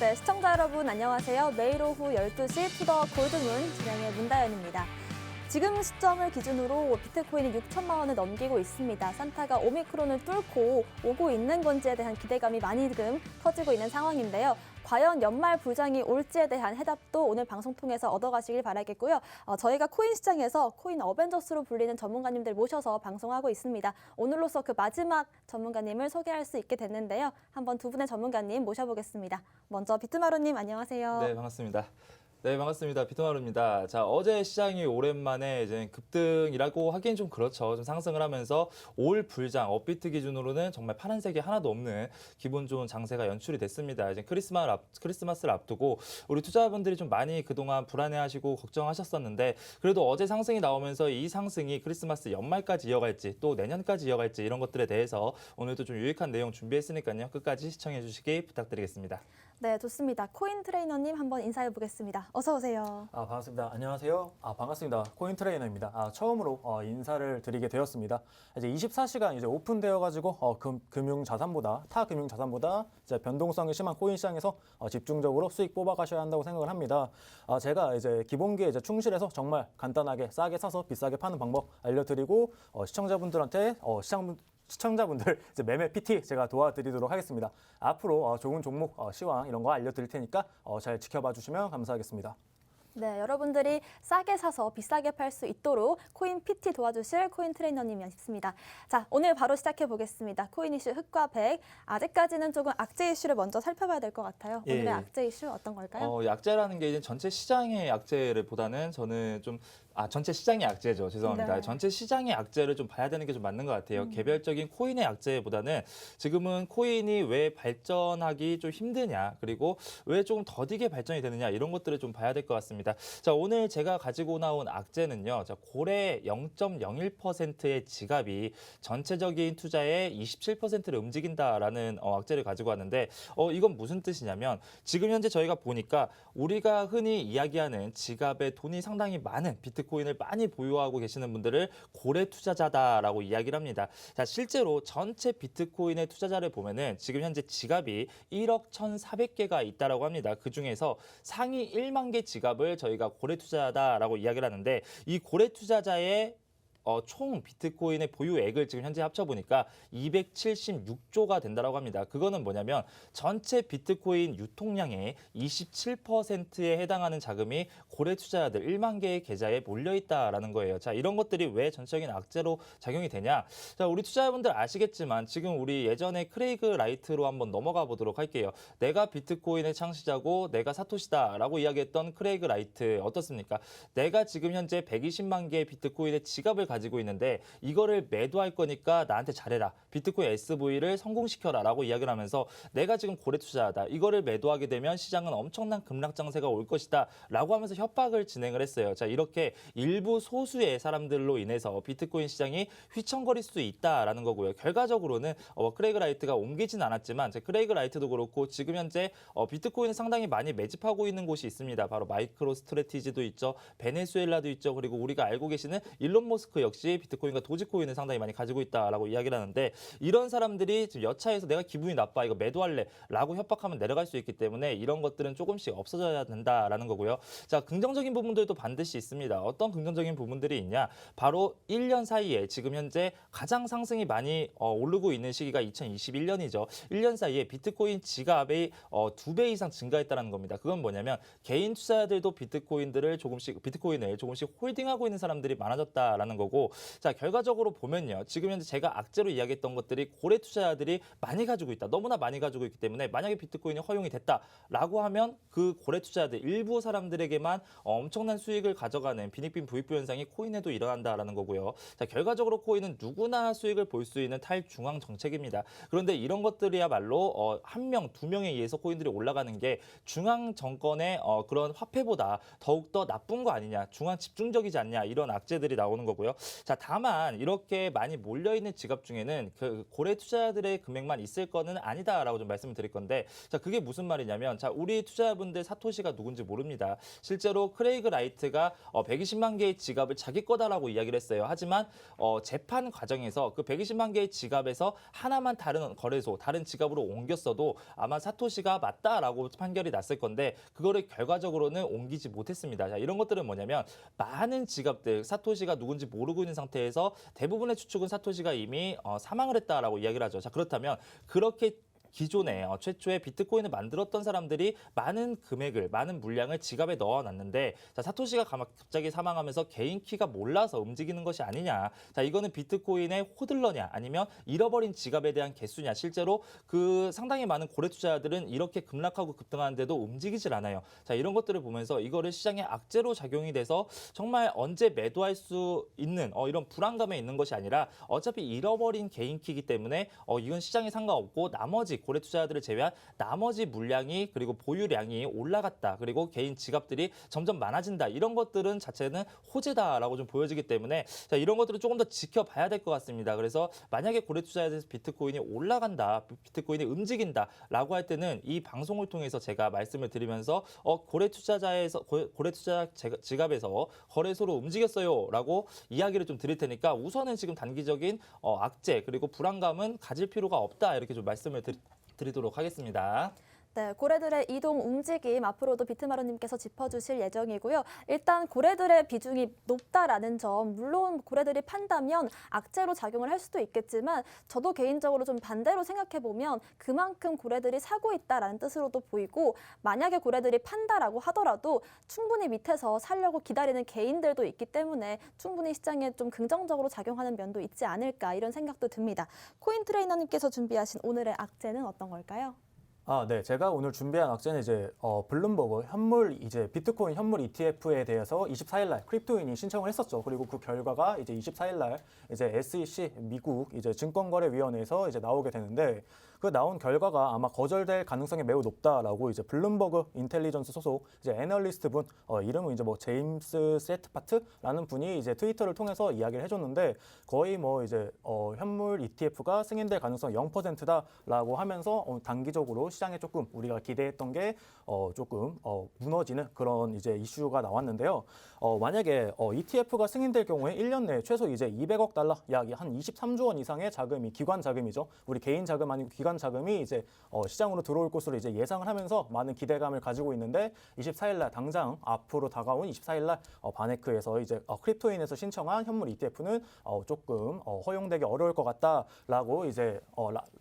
네, 시청자 여러분 안녕하세요. 매일 오후 12시 투더 골드문 진행의 문다연입니다. 지금 시점을 기준으로 비트코인이 6천만 원을 넘기고 있습니다. 산타가 오미크론을 뚫고 오고 있는 건지에 대한 기대감이 많이 지금 커지고 있는 상황인데요. 과연 연말 불장이 올지에 대한 해답도 오늘 방송 통해서 얻어가시길 바라겠고요. 저희가 코인 시장에서 코인 어벤져스로 불리는 전문가님들 모셔서 방송하고 있습니다. 오늘로서 그 마지막 전문가님을 소개할 수 있게 됐는데요. 한번 두 분의 전문가님 모셔보겠습니다. 먼저 비트마루님 안녕하세요. 네, 반갑습니다. 네, 반갑습니다. 비트마루입니다. 자, 어제 시장이 오랜만에 이제 급등이라고 하기엔 좀 그렇죠. 좀 상승을 하면서 올 불장, 업비트 기준으로는 정말 파란색이 하나도 없는 기분 좋은 장세가 연출이 됐습니다. 이제 크리스마스를 앞두고 우리 투자자분들이 좀 많이 그동안 불안해하시고 걱정하셨었는데 그래도 어제 상승이 나오면서 이 상승이 크리스마스 연말까지 이어갈지 또 내년까지 이어갈지 이런 것들에 대해서 오늘도 좀 유익한 내용 준비했으니까요. 끝까지 시청해 주시기 부탁드리겠습니다. 네, 좋습니다. 코인 트레이너님 한번 인사해 보겠습니다. 어서 오세요. 반갑습니다. 안녕하세요. 반갑습니다. 코인 트레이너입니다. 처음으로 인사를 드리게 되었습니다. 이제 24시간 이제 오픈되어가지고 금융 자산보다 타 금융 자산보다 이제 변동성이 심한 코인 시장에서 집중적으로 수익 뽑아가셔야 한다고 생각을 합니다. 제가 이제 기본기에 이제 충실해서 정말 간단하게 싸게 사서 비싸게 파는 방법 알려드리고 시청자분들한테 시청자분들 이제 매매 PT 제가 도와드리도록 하겠습니다. 앞으로 좋은 종목 시황 이런 거 알려드릴 테니까 잘 지켜봐 주시면 감사하겠습니다. 네, 여러분들이 싸게 사서 비싸게 팔 수 있도록 코인 PT 도와주실 코인 트레이너님이 있습니다. 자, 오늘 바로 시작해 보겠습니다. 코인 이슈 흑과 백. 아직까지는 조금 악재 이슈를 먼저 살펴봐야 될 것 같아요. 오늘의 악재 이슈 어떤 걸까요? 약재라는 게 이제 전체 시장의 약재를 보다는 저는 좀 전체 시장의 약재죠. 죄송합니다. 네. 전체 시장의 약재를 좀 봐야 되는 게 좀 맞는 것 같아요. 개별적인 코인의 약재보다는 지금은 코인이 왜 발전하기 좀 힘드냐, 그리고 왜 조금 더디게 발전이 되느냐 이런 것들을 좀 봐야 될 것 같습니다. 자, 오늘 제가 가지고 나온 악재는요. 자, 고래 0.01%의 지갑이 전체적인 투자의 27%를 움직인다라는 악재를 가지고 왔는데 이건 무슨 뜻이냐면 지금 현재 저희가 보니까 우리가 흔히 이야기하는 지갑에 돈이 상당히 많은 비트코인을 많이 보유하고 계시는 분들을 고래 투자자다라고 이야기를 합니다. 자, 실제로 전체 비트코인의 투자자를 보면은 지금 현재 지갑이 1억 1,400개가 있다라고 합니다. 그 중에서 상위 1만 개 지갑을 저희가 고래 투자자다라고 이야기를 하는데 이 고래 투자자의 총 비트코인의 보유액을 지금 현재 합쳐보니까 276조가 된다고 합니다. 그거는 뭐냐면 전체 비트코인 유통량의 27%에 해당하는 자금이 고래 투자자들 1만 개의 계좌에 몰려있다라는 거예요. 자, 이런 것들이 왜 전체적인 악재로 작용이 되냐? 자, 우리 투자자분들 아시겠지만 지금 우리 예전에 크레이그 라이트로 한번 넘어가 보도록 할게요. 내가 비트코인의 창시자고 내가 사토시다라고 이야기했던 크레이그 라이트 어떻습니까? 내가 지금 현재 120만 개의 비트코인의 지갑을 가지고 있는데 이거를 매도할 거니까 나한테 잘해라. 비트코인 SV를 성공시켜라 라고 이야기를 하면서 내가 지금 고래 투자하다. 이거를 매도하게 되면 시장은 엄청난 급락장세가 올 것이다 라고 하면서 협박을 진행을 했어요. 자, 이렇게 일부 소수의 사람들로 인해서 비트코인 시장이 휘청거릴 수 있다라는 거고요. 결과적으로는 크레이그 라이트가 옮기진 않았지만 크레이그 라이트도 그렇고 지금 현재 비트코인을 상당히 많이 매집하고 있는 곳이 있습니다. 바로 마이크로 스트래티지도 있죠. 베네수엘라도 있죠. 그리고 우리가 알고 계시는 일론 머스크 역시 비트코인과 도지코인을 상당히 많이 가지고 있다라고 이야기를 하는데 이런 사람들이 지금 여차해서 내가 기분이 나빠 이거 매도할래 라고 협박하면 내려갈 수 있기 때문에 이런 것들은 조금씩 없어져야 된다라는 거고요. 자, 긍정적인 부분들도 반드시 있습니다. 어떤 긍정적인 부분들이 있냐? 바로 1년 사이에 지금 현재 가장 상승이 많이 오르고 있는 시기가 2021년이죠. 1년 사이에 비트코인 지갑이 2배 이상 증가했다는 겁니다. 그건 뭐냐면 개인 투자자들도 비트코인을 조금씩 홀딩하고 있는 사람들이 많아졌다라는 거고 자, 결과적으로 보면요. 지금 현재 제가 악재로 이야기했던 것들이 고래 투자자들이 많이 가지고 있다. 너무나 많이 가지고 있기 때문에 만약에 비트코인이 허용이 됐다라고 하면 그 고래 투자자들 일부 사람들에게만 엄청난 수익을 가져가는 빈익빈 부익부 현상이 코인에도 일어난다라는 거고요. 자, 결과적으로 코인은 누구나 수익을 볼 수 있는 탈중앙 정책입니다. 그런데 이런 것들이야말로 한 명, 두 명에 의해서 코인들이 올라가는 게 중앙 정권의 그런 화폐보다 더욱더 나쁜 거 아니냐, 중앙 집중적이지 않냐 이런 악재들이 나오는 거고요. 자, 다만 이렇게 많이 몰려 있는 지갑 중에는 그 고래 투자자들의 금액만 있을 거는 아니다라고 좀 말씀을 드릴 건데, 자, 그게 무슨 말이냐면, 자, 우리 투자자분들 사토시가 누군지 모릅니다. 실제로 크레이그 라이트가 120만 개의 지갑을 자기 거다라고 이야기를 했어요. 하지만 재판 과정에서 그 120만 개의 지갑에서 하나만 다른 거래소, 다른 지갑으로 옮겼어도 아마 사토시가 맞다라고 판결이 났을 건데, 그거를 결과적으로는 옮기지 못했습니다. 자, 이런 것들은 뭐냐면, 많은 지갑들, 사토시가 누군지 모르고 있는 상태에서 대부분의 추측은 사토시가 이미 사망을 했다라고 이야기를 하죠. 자, 그렇다면 그렇게 기존에 최초에 비트코인을 만들었던 사람들이 많은 금액을, 많은 물량을 지갑에 넣어놨는데, 자, 사토시가 갑자기 사망하면서 개인 키가 몰라서 움직이는 것이 아니냐. 자, 이거는 비트코인의 호들러냐, 아니면 잃어버린 지갑에 대한 개수냐. 실제로 그 상당히 많은 고래 투자자들은 이렇게 급락하고 급등하는데도 움직이질 않아요. 자, 이런 것들을 보면서 이거를 시장의 악재로 작용이 돼서 정말 언제 매도할 수 있는 이런 불안감에 있는 것이 아니라, 어차피 잃어버린 개인 키이기 때문에 이건 시장에 상관없고, 나머지 고래 투자자들을 제외한 나머지 물량이, 그리고 보유량이 올라갔다, 그리고 개인 지갑들이 점점 많아진다, 이런 것들은 자체는 호재다라고 좀 보여지기 때문에, 자, 이런 것들을 조금 더 지켜봐야 될 것 같습니다. 그래서 만약에 고래 투자자에서 비트코인이 올라간다, 비트코인이 움직인다라고 할 때는 이 방송을 통해서 제가 말씀을 드리면서 고래 투자자 지갑에서 거래소로 움직였어요라고 이야기를 좀 드릴 테니까, 우선은 지금 단기적인 악재, 그리고 불안감은 가질 필요가 없다, 이렇게 좀 말씀을 드리도록 하겠습니다. 네, 고래들의 이동 움직임 앞으로도 비트마루님께서 짚어주실 예정이고요. 일단 고래들의 비중이 높다라는 점, 물론 고래들이 판다면 악재로 작용을 할 수도 있겠지만, 저도 개인적으로 좀 반대로 생각해보면 그만큼 고래들이 사고 있다라는 뜻으로도 보이고, 만약에 고래들이 판다라고 하더라도 충분히 밑에서 살려고 기다리는 개인들도 있기 때문에 충분히 시장에 좀 긍정적으로 작용하는 면도 있지 않을까, 이런 생각도 듭니다. 코인 트레이너님께서 준비하신 오늘의 악재는 어떤 걸까요? 네. 제가 오늘 준비한 악재는 이제 블룸버그 비트코인 현물 ETF에 대해서 24일 날 크립토인이 신청을 했었죠. 그리고 그 결과가 이제 24일 날 이제 SEC 미국 이제 증권거래위원회에서 이제 나오게 되는데, 그 나온 결과가 아마 거절될 가능성이 매우 높다라고 이제 블룸버그 인텔리전스 소속 이제 애널리스트 분, 이름은 이제 뭐 제임스 세트파트라는 분이 이제 트위터를 통해서 이야기를 해줬는데, 거의 뭐 이제 현물 ETF가 승인될 가능성 0%다라고 하면서 단기적으로 시장에 조금 우리가 기대했던 게 조금 무너지는 그런 이제 이슈가 나왔는데요. 만약에 ETF가 승인될 경우에 1년 내에 최소 이제 200억 달러, 약 한 23조 원 이상의 자금이, 기관 자금이죠. 우리 개인 자금 아니고 기관 자금이 이제 시장으로 들어올 것으로 이제 예상을 하면서 많은 기대감을 가지고 있는데, 24일 날 당장 앞으로 다가온 24일 날 바네크에서 이제 크립토인에서 신청한 현물 ETF는 조금 허용되기 어려울 것 같다라고 이제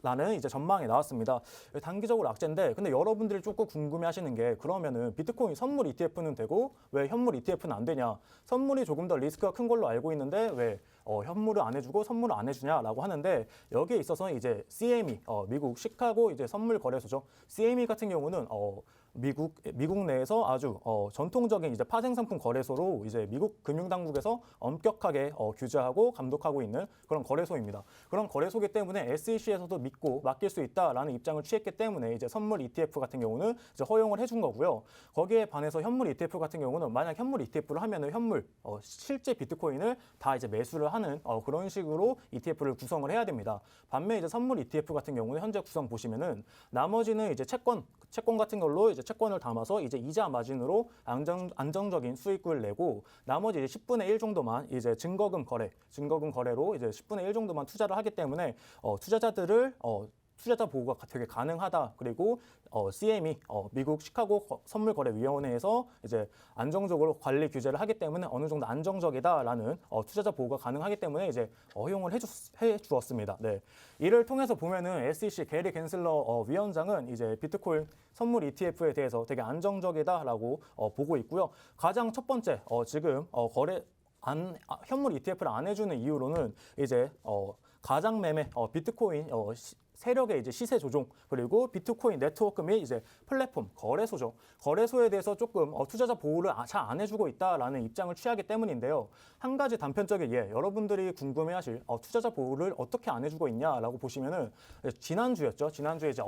라는 이제 전망이 나왔습니다. 단기적으로 악재인데, 근데 여러분들이 조금 궁금해하시는 게, 그러면은 비트코인 선물 ETF는 되고 왜 현물 ETF는 안 되냐? 선물이 조금 더 리스크가 큰 걸로 알고 있는데 왜 현물을 안 해주고 선물을 안 해주냐라고 하는데, 여기에 있어서 이제 CME 미국 시카고 이제 선물 거래소죠. CME 같은 경우는 미국 내에서 아주 전통적인 이제 파생상품 거래소로 이제 미국 금융당국에서 엄격하게 규제하고 감독하고 있는 그런 거래소입니다. 그런 거래소기 때문에 SEC에서도 믿고 맡길 수 있다라는 입장을 취했기 때문에 이제 선물 ETF 같은 경우는 이제 허용을 해준 거고요. 거기에 반해서 현물 ETF 같은 경우는 만약 현물 ETF를 하면은 실제 비트코인을 다 이제 매수를 하는 그런 식으로 ETF를 구성을 해야 됩니다. 반면 이제 선물 ETF 같은 경우는 현재 구성 보시면은 나머지는 이제 채권 같은 걸로 이제 채권을 담아서 이제 이자 마진으로 안정적인 수익을 내고, 나머지 이제 10분의 1 정도만 이제 증거금 거래로 이제 10분의 1 정도만 투자를 하기 때문에 투자자 보호가 되게 가능하다. 그리고 CME 미국 시카고 선물거래위원회에서 이제 안정적으로 관리 규제를 하기 때문에 어느 정도 안정적이다라는 투자자 보호가 가능하기 때문에 이제 허용을 해 주었습니다. 네. 이를 통해서 보면은 SEC 게리 겐슬러 위원장은 이제 비트코인 선물 ETF에 대해서 되게 안정적이다라고 보고 있고요. 가장 첫 번째 지금 현물 ETF를 안 해주는 이유로는 이제 가장 매매 비트코인 세력의 이제 시세 조종, 그리고 비트코인 네트워크 및 이제 플랫폼 거래소죠. 거래소에 대해서 조금 투자자 보호를 잘 안 해주고 있다라는 입장을 취하기 때문인데요. 한 가지 단편적인 예, 여러분들이 궁금해하실 투자자 보호를 어떻게 안 해주고 있냐라고 보시면은 지난주였죠. 지난주에 이제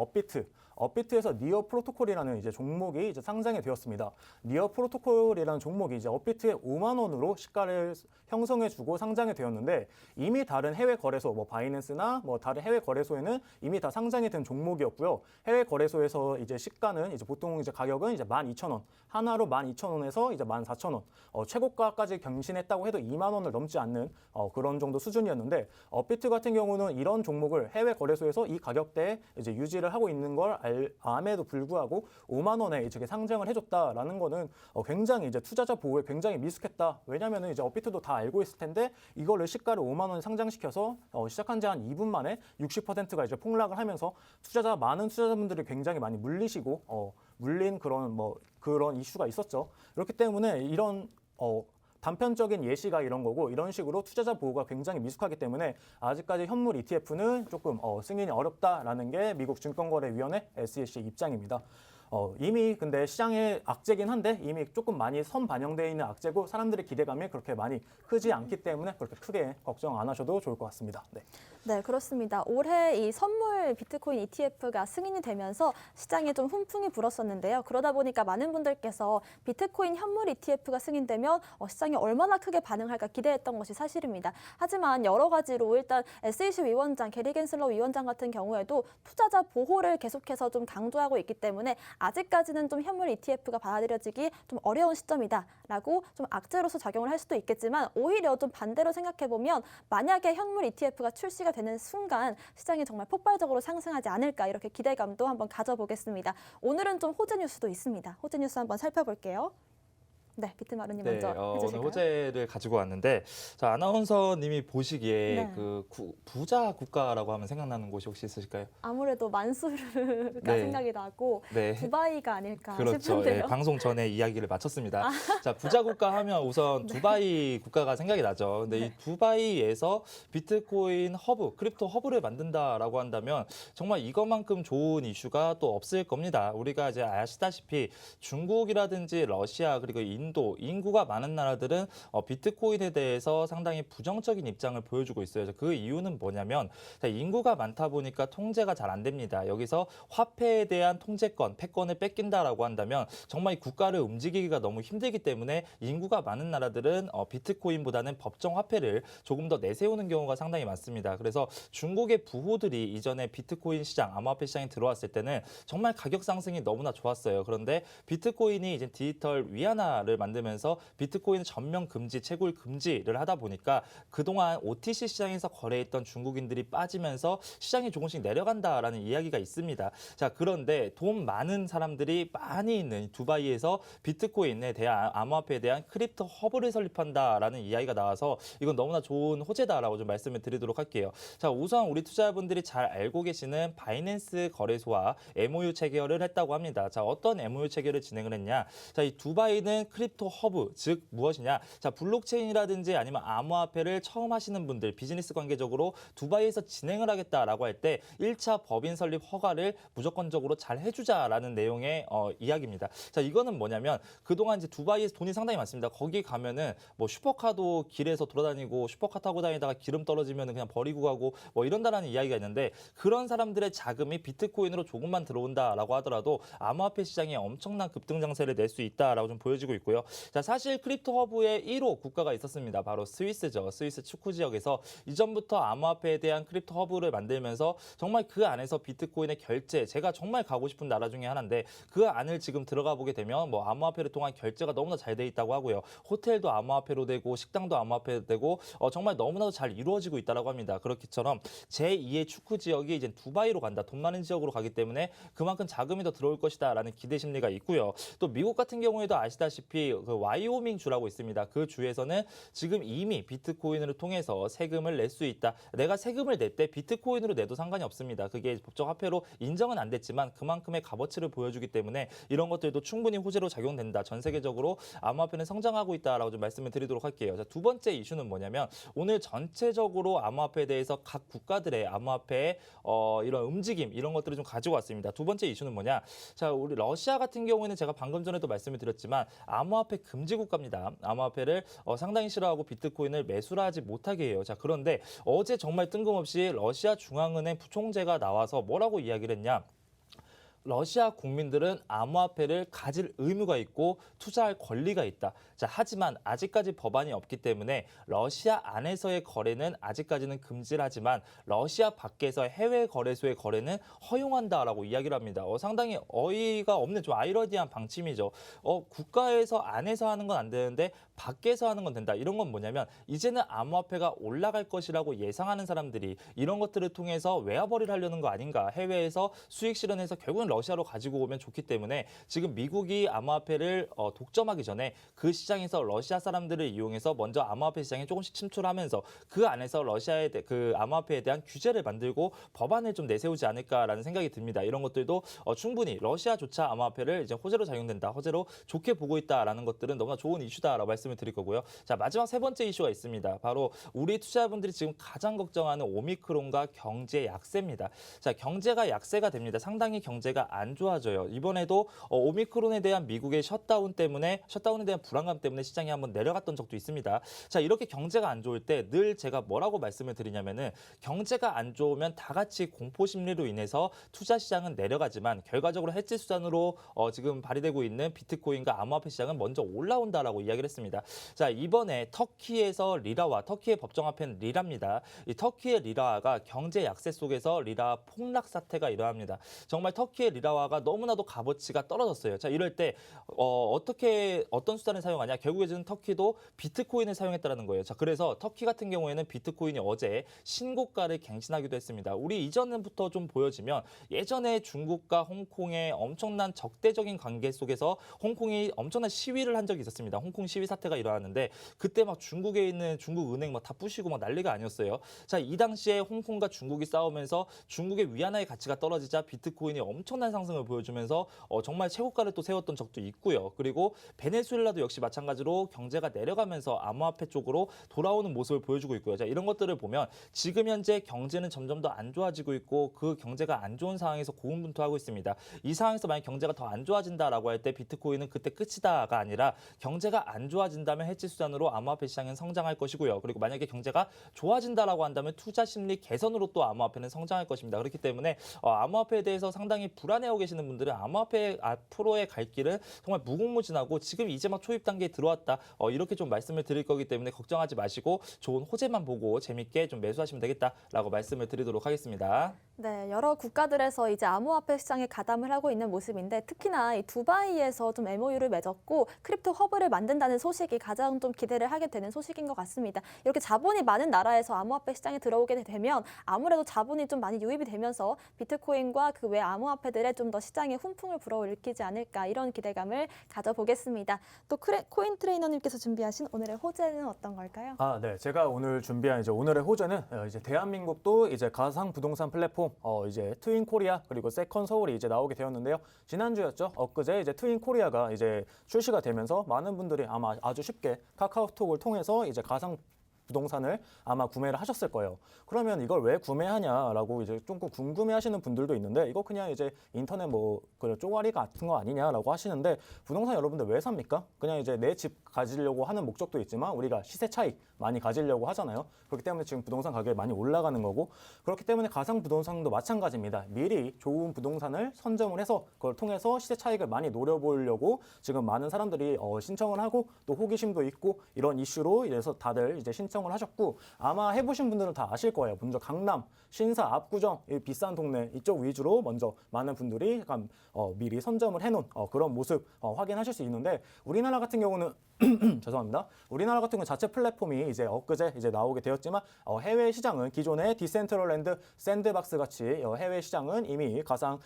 업비트에서 니어 프로토콜이라는 이제 종목이 이제 상장이 되었습니다. 니어 프로토콜이라는 종목이 이제 업비트에 5만 원으로 시가를 형성해주고 상장이 되었는데 이미 다른 해외 거래소, 뭐 바이낸스나 뭐 다른 해외 거래소에는 이미 다 상장이 된 종목이었고요. 해외 거래소에서 이제 시가는 이제 보통 이제 가격은 이제 12,000원, 하나로 12,000원에서 이제 14,000원, 최고가까지 경신했다고 해도 2만 원을 넘지 않는 그런 정도 수준이었는데 업비트 같은 경우는 이런 종목을 해외 거래소에서 이 가격대에 이제 유지를 하고 있는 걸 암에도 불구하고 5만 원에 이제 상장을 해줬다라는 거는 굉장히 이제 투자자 보호에 굉장히 미숙했다. 왜냐하면 이제 업비트도 다 알고 있을 텐데 이거를 시가를 5만 원에 상장시켜서 시작한 지 한 2분 만에 60%가 이제 폭락을 하면서 많은 투자자분들이 굉장히 많이 물린 그런 이슈가 있었죠. 그렇기 때문에 이런 단편적인 예시가 이런 거고 이런 식으로 투자자 보호가 굉장히 미숙하기 때문에 아직까지 현물 ETF는 조금 승인이 어렵다라는 게 미국 증권거래위원회 SEC의 입장입니다. 이미 근데 시장의 악재긴 한데 이미 조금 많이 선반영되어 있는 악재고 사람들의 기대감이 그렇게 많이 크지 않기 때문에 그렇게 크게 걱정 안 하셔도 좋을 것 같습니다. 네. 네, 그렇습니다. 올해 이 선물 비트코인 ETF가 승인이 되면서 시장에 좀 훈풍이 불었었는데요. 그러다 보니까 많은 분들께서 비트코인 현물 ETF가 승인되면 시장이 얼마나 크게 반응할까 기대했던 것이 사실입니다. 하지만 여러 가지로 일단 SEC 위원장, 게리 겐슬러 위원장 같은 경우에도 투자자 보호를 계속해서 좀 강조하고 있기 때문에 아직까지는 좀 현물 ETF가 받아들여지기 좀 어려운 시점이다라고 좀 악재로서 작용을 할 수도 있겠지만 오히려 좀 반대로 생각해보면 만약에 현물 ETF가 출시가 되는 순간 시장이 정말 폭발적으로 상승하지 않을까 이렇게 기대감도 한번 가져보겠습니다. 오늘은 좀 호재 뉴스도 있습니다. 호재 뉴스 한번 살펴볼게요. 네, 비트마루님 네, 먼저 오늘 해주실까요? 호재를 가지고 왔는데 자, 아나운서님이 보시기에 네. 그 부자 국가라고 하면 생각나는 곳이 혹시 있으실까요? 아무래도 만수르가 네. 생각이 나고 네. 두바이가 아닐까 그렇죠. 싶은데요. 예, 방송 전에 이야기를 마쳤습니다. 자, 부자 국가 하면 우선 두바이 국가가 생각이 나죠. 근데 네. 이 두바이에서 비트코인 허브, 크립토 허브를 만든다라고 한다면 정말 이것만큼 좋은 이슈가 또 없을 겁니다. 우리가 이제 아시다시피 중국이라든지 러시아 그리고 인도, 인구가 많은 나라들은 비트코인에 대해서 상당히 부정적인 입장을 보여주고 있어요. 그래서 그 이유는 뭐냐면 인구가 많다 보니까 통제가 잘 안 됩니다. 여기서 화폐에 대한 통제권, 패권을 뺏긴다라고 한다면 정말 이 국가를 움직이기가 너무 힘들기 때문에 인구가 많은 나라들은 비트코인보다는 법정 화폐를 조금 더 내세우는 경우가 상당히 많습니다. 그래서 중국의 부호들이 이전에 비트코인 시장, 암호화폐 시장에 들어왔을 때는 정말 가격 상승이 너무나 좋았어요. 그런데 비트코인이 이제 디지털 위안화를 만들면서 비트코인 전면 금지, 채굴 금지를 하다 보니까 그동안 OTC 시장에서 거래했던 중국인들이 빠지면서 시장이 조금씩 내려간다라는 이야기가 있습니다. 자, 그런데 돈 많은 사람들이 많이 있는 두바이에서 비트코인에 대한 암호화폐에 대한 크립토 허브를 설립한다라는 이야기가 나와서 이건 너무나 좋은 호재다라고 좀 말씀을 드리도록 할게요. 자, 우선 우리 투자자분들이 잘 알고 계시는 바이낸스 거래소와 MOU 체결을 했다고 합니다. 자, 어떤 MOU 체결을 진행을 했냐? 자, 이 두바이는 크립토 허브, 즉 무엇이냐? 자, 블록체인이라든지 아니면 암호화폐를 처음 하시는 분들, 비즈니스 관계적으로 두바이에서 진행을 하겠다라고 할 때 1차 법인 설립 허가를 무조건적으로 잘 해주자라는 내용의 이야기입니다. 자, 이거는 뭐냐면 그동안 이제 두바이에서 돈이 상당히 많습니다. 거기 가면은 뭐 슈퍼카도 길에서 돌아다니고 슈퍼카 타고 다니다가 기름 떨어지면은 그냥 버리고 가고 뭐 이런다라는 이야기가 있는데 그런 사람들의 자금이 비트코인으로 조금만 들어온다라고 하더라도 암호화폐 시장에 엄청난 급등장세를 낼 수 있다라고 좀 보여지고 있고요. 자, 사실 크립토 허브의 1호 국가가 있었습니다. 바로 스위스죠. 스위스 축구 지역에서 이전부터 암호화폐에 대한 크립토 허브를 만들면서 정말 그 안에서 비트코인의 결제, 제가 정말 가고 싶은 나라 중에 하나인데 그 안을 지금 들어가 보게 되면 뭐 암호화폐를 통한 결제가 너무나 잘 돼 있다고 하고요. 호텔도 암호화폐로 되고 식당도 암호화폐로 되고 정말 너무나도 잘 이루어지고 있다고 합니다. 그렇기처럼 제2의 축구 지역이 이제 두바이로 간다. 돈 많은 지역으로 가기 때문에 그만큼 자금이 더 들어올 것이다라는 기대 심리가 있고요. 또 미국 같은 경우에도 아시다시피 저기 그 와이오밍 주라고 있습니다. 그 주에서는 지금 이미 비트코인을 통해서 세금을 낼 수 있다. 내가 세금을 낼 때 비트코인으로 내도 상관이 없습니다. 그게 법정 화폐로 인정은 안 됐지만 그만큼의 값어치를 보여주기 때문에 이런 것들도 충분히 호재로 작용된다. 전 세계적으로 암호화폐는 성장하고 있다라고 좀 말씀을 드리도록 할게요. 자, 두 번째 이슈는 뭐냐면 오늘 전체적으로 암호화폐에 대해서 각 국가들의 암호화폐의 이런 움직임 이런 것들을 좀 가지고 왔습니다. 두 번째 이슈는 뭐냐? 자, 우리 러시아 같은 경우에는 제가 방금 전에도 말씀을 드렸지만 암호화폐 금지 국가입니다. 암호화폐를 상당히 싫어하고 비트코인을 매수를 하지 못하게 해요. 자, 그런데 어제 정말 뜬금없이 러시아 중앙은행 부총재가 나와서 뭐라고 이야기를 했냐? 러시아 국민들은 암호화폐를 가질 의무가 있고 투자할 권리가 있다. 자, 하지만 아직까지 법안이 없기 때문에 러시아 안에서의 거래는 아직까지는 금지를 하지만 러시아 밖에서 해외 거래소의 거래는 허용한다라고 이야기를 합니다. 상당히 어이가 없는 좀 아이러니한 방침이죠. 국가에서 안에서 하는 건 안 되는데 밖에서 하는 건 된다. 이런 건 뭐냐면 이제는 암호화폐가 올라갈 것이라고 예상하는 사람들이 이런 것들을 통해서 외화벌이를 하려는 거 아닌가. 해외에서 수익 실현해서 결국은 러시아로 가지고 오면 좋기 때문에 지금 미국이 암호화폐를 독점하기 전에 그 시장에서 러시아 사람들을 이용해서 먼저 암호화폐 시장에 조금씩 침투하면서 그 안에서 러시아의 그 암호화폐에 대한 규제를 만들고 법안을 좀 내세우지 않을까라는 생각이 듭니다. 이런 것들도 충분히 러시아조차 암호화폐를 이제 호재로 작용된다, 호재로 좋게 보고 있다라는 것들은 너무나 좋은 이슈다라고 말씀을 드릴 거고요. 자, 마지막 세 번째 이슈가 있습니다. 바로 우리 투자자분들이 지금 가장 걱정하는 오미크론과 경제 약세입니다. 자, 경제가 약세가 됩니다. 상당히 경제가 안 좋아져요. 이번에도 오미크론에 대한 미국의 셧다운에 대한 불안감 때문에 시장이 한번 내려갔던 적도 있습니다. 자, 이렇게 경제가 안 좋을 때 늘 제가 뭐라고 말씀을 드리냐면은 경제가 안 좋으면 다 같이 공포 심리로 인해서 투자 시장은 내려가지만 결과적으로 해지 수단으로 지금 발휘되고 있는 비트코인과 암호화폐 시장은 먼저 올라온다라고 이야기를 했습니다. 자, 이번에 터키에서 리라와 터키의 법정화폐는 리라입니다. 이 터키의 리라화가 경제 약세 속에서 리라 폭락 사태가 일어납니다. 정말 터키의 리라화가 너무나도 값어치가 떨어졌어요. 자, 이럴 때 어떤 수단을 사용하냐? 결국에는 터키도 비트코인을 사용했다는 거예요. 자, 그래서 터키 같은 경우에는 비트코인이 어제 신고가를 갱신하기도 했습니다. 우리 이전부터 좀 보여지면 예전에 중국과 홍콩의 엄청난 적대적인 관계 속에서 홍콩이 엄청난 시위를 한 적이 있었습니다. 홍콩 시위 사태가 일어났는데 그때 막 중국에 있는 중국 은행 막 다 부시고 막 난리가 아니었어요. 자, 이 당시에 홍콩과 중국이 싸우면서 중국의 위안화의 가치가 떨어지자 비트코인이 엄청난 상승을 보여주면서 정말 최고가를 또 세웠던 적도 있고요. 그리고 베네수엘라도 역시 마찬가지로 경제가 내려가면서 암호화폐 쪽으로 돌아오는 모습을 보여주고 있고요. 자, 이런 것들을 보면 지금 현재 경제는 점점 더 안 좋아지고 있고 그 경제가 안 좋은 상황에서 고군분투하고 있습니다. 이 상황에서 만약 경제가 더 안 좋아진다라고 할 때 비트코인은 그때 끝이다가 아니라 경제가 안 좋아진다면 해지 수단으로 암호화폐 시장은 성장할 것이고요. 그리고 만약에 경제가 좋아진다라고 한다면 투자 심리 개선으로 또 암호화폐는 성장할 것입니다. 그렇기 때문에 암호화폐에 대해서 상당히 불안해하고 계시는 분들은 암호화폐 앞으로의 갈 길은 정말 무궁무진하고 지금 이제 막 초입 단계에 들어왔다. 이렇게 좀 말씀을 드릴 거기 때문에 걱정하지 마시고 좋은 호재만 보고 재밌게 좀 매수하시면 되겠다라고 말씀을 드리도록 하겠습니다. 네, 여러 국가들에서 이제 암호화폐 시장에 가담을 하고 있는 모습인데 특히나 이 두바이에서 좀 MOU를 맺었고 크립토 허브를 만든다는 소식이 가장 좀 기대를 하게 되는 소식인 것 같습니다. 이렇게 자본이 많은 나라에서 암호화폐 시장에 들어오게 되면 아무래도 자본이 좀 많이 유입이 되면서 비트코인과 그 외 암호화폐들에 좀 더 시장에 훈풍을 불어일으키지 않을까 이런 기대감을 가져보겠습니다. 또 코인 트레이너님께서 준비하신 오늘의 호재는 어떤 걸까요? 네. 제가 오늘 준비한 이제 오늘의 호재는 이제 대한민국도 이제 가상 부동산 플랫폼 이제 트윈 코리아 그리고 세컨 서울이 이제 나오게 되었는데요. 지난주였죠. 엊그제 이제 트윈 코리아가 이제 출시가 되면서 많은 분들이 아마 아주 쉽게 카카오톡을 통해서 이제 가상 부동산을 아마 구매를 하셨을 거예요. 그러면 이걸 왜 구매하냐라고 이제 조금 궁금해하시는 분들도 있는데 이거 그냥 이제 인터넷 그 쪼가리 같은 거 아니냐라고 하시는데 부동산 여러분들 왜 삽니까? 그냥 이제 내 집 가지려고 하는 목적도 있지만 우리가 시세 차익 많이 가지려고 하잖아요. 그렇기 때문에 지금 부동산 가격이 많이 올라가는 거고 그렇기 때문에 가상 부동산도 마찬가지입니다. 미리 좋은 부동산을 선점을 해서 그걸 통해서 시세 차익을 많이 노려보려고 지금 많은 사람들이 신청을 하고 또 호기심도 있고 이런 이슈로 이래서 다들 이제 신청을 하셨고 아마 해보신 분들은 다 아실 거예요. 먼저 강남, 신사, 압구정, 이 비싼 동네 이쪽 위주로 먼저 많은 분들이 약간 미리 선점을 해놓은 그런 모습 확인하실 수 있는데 우리나라 같은 경우는 죄송합니다. 우리나라 같은 경우 자체 플랫폼이 이제 엊그제 이제 나오게 되었지만 해외 시장은 기존의 디센트럴랜드, 샌드박스 같이 해외 시장은 이미 가상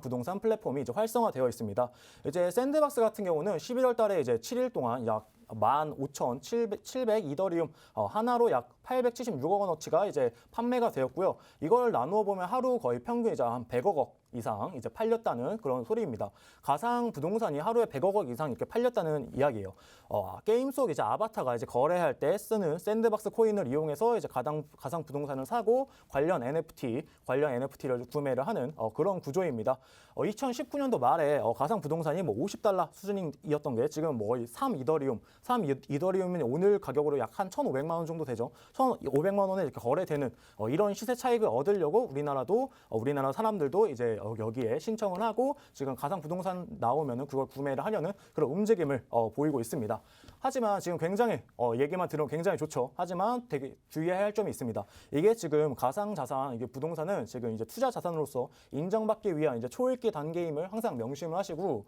부동산 플랫폼이 이제 활성화되어 있습니다. 이제 샌드박스 같은 경우는 11월 달에 이제 7일 동안 약 15,700 이더리움 하나로 약 876억 원어치가 이제 판매가 되었고요. 이걸 나누어 보면 하루 거의 평균 이제 한 100억 원 이상 이제 팔렸다는 그런 소리입니다. 가상 부동산이 하루에 100억 원 이상 이렇게 팔렸다는 이야기예요. 게임 속 이제 아바타가 이제 거래할 때 쓰는 샌드박스 코인을 이용해서 이제 가상 부동산을 사고 관련 NFT를 구매를 하는 그런 구조입니다. 2019년도 말에 가상 부동산이 뭐 $50 수준이었던 게 지금 뭐 거의 3 이더리움이 오늘 가격으로 약 한 1,500만 원 정도 되죠. 1,500만 원에 이렇게 거래되는 이런 시세 차익을 얻으려고 우리나라 사람들도 이제 여기에 신청을 하고 지금 가상 부동산 나오면은 그걸 구매를 하려는 그런 움직임을 보이고 있습니다. 하지만 지금 굉장히 얘기만 들으면 굉장히 좋죠. 하지만 되게 주의해야 할 점이 있습니다. 이게 지금 가상 자산, 이게 부동산은 지금 이제 투자 자산으로서 인정받기 위한 이제 초읽기 단계임을 항상 명심을 하시고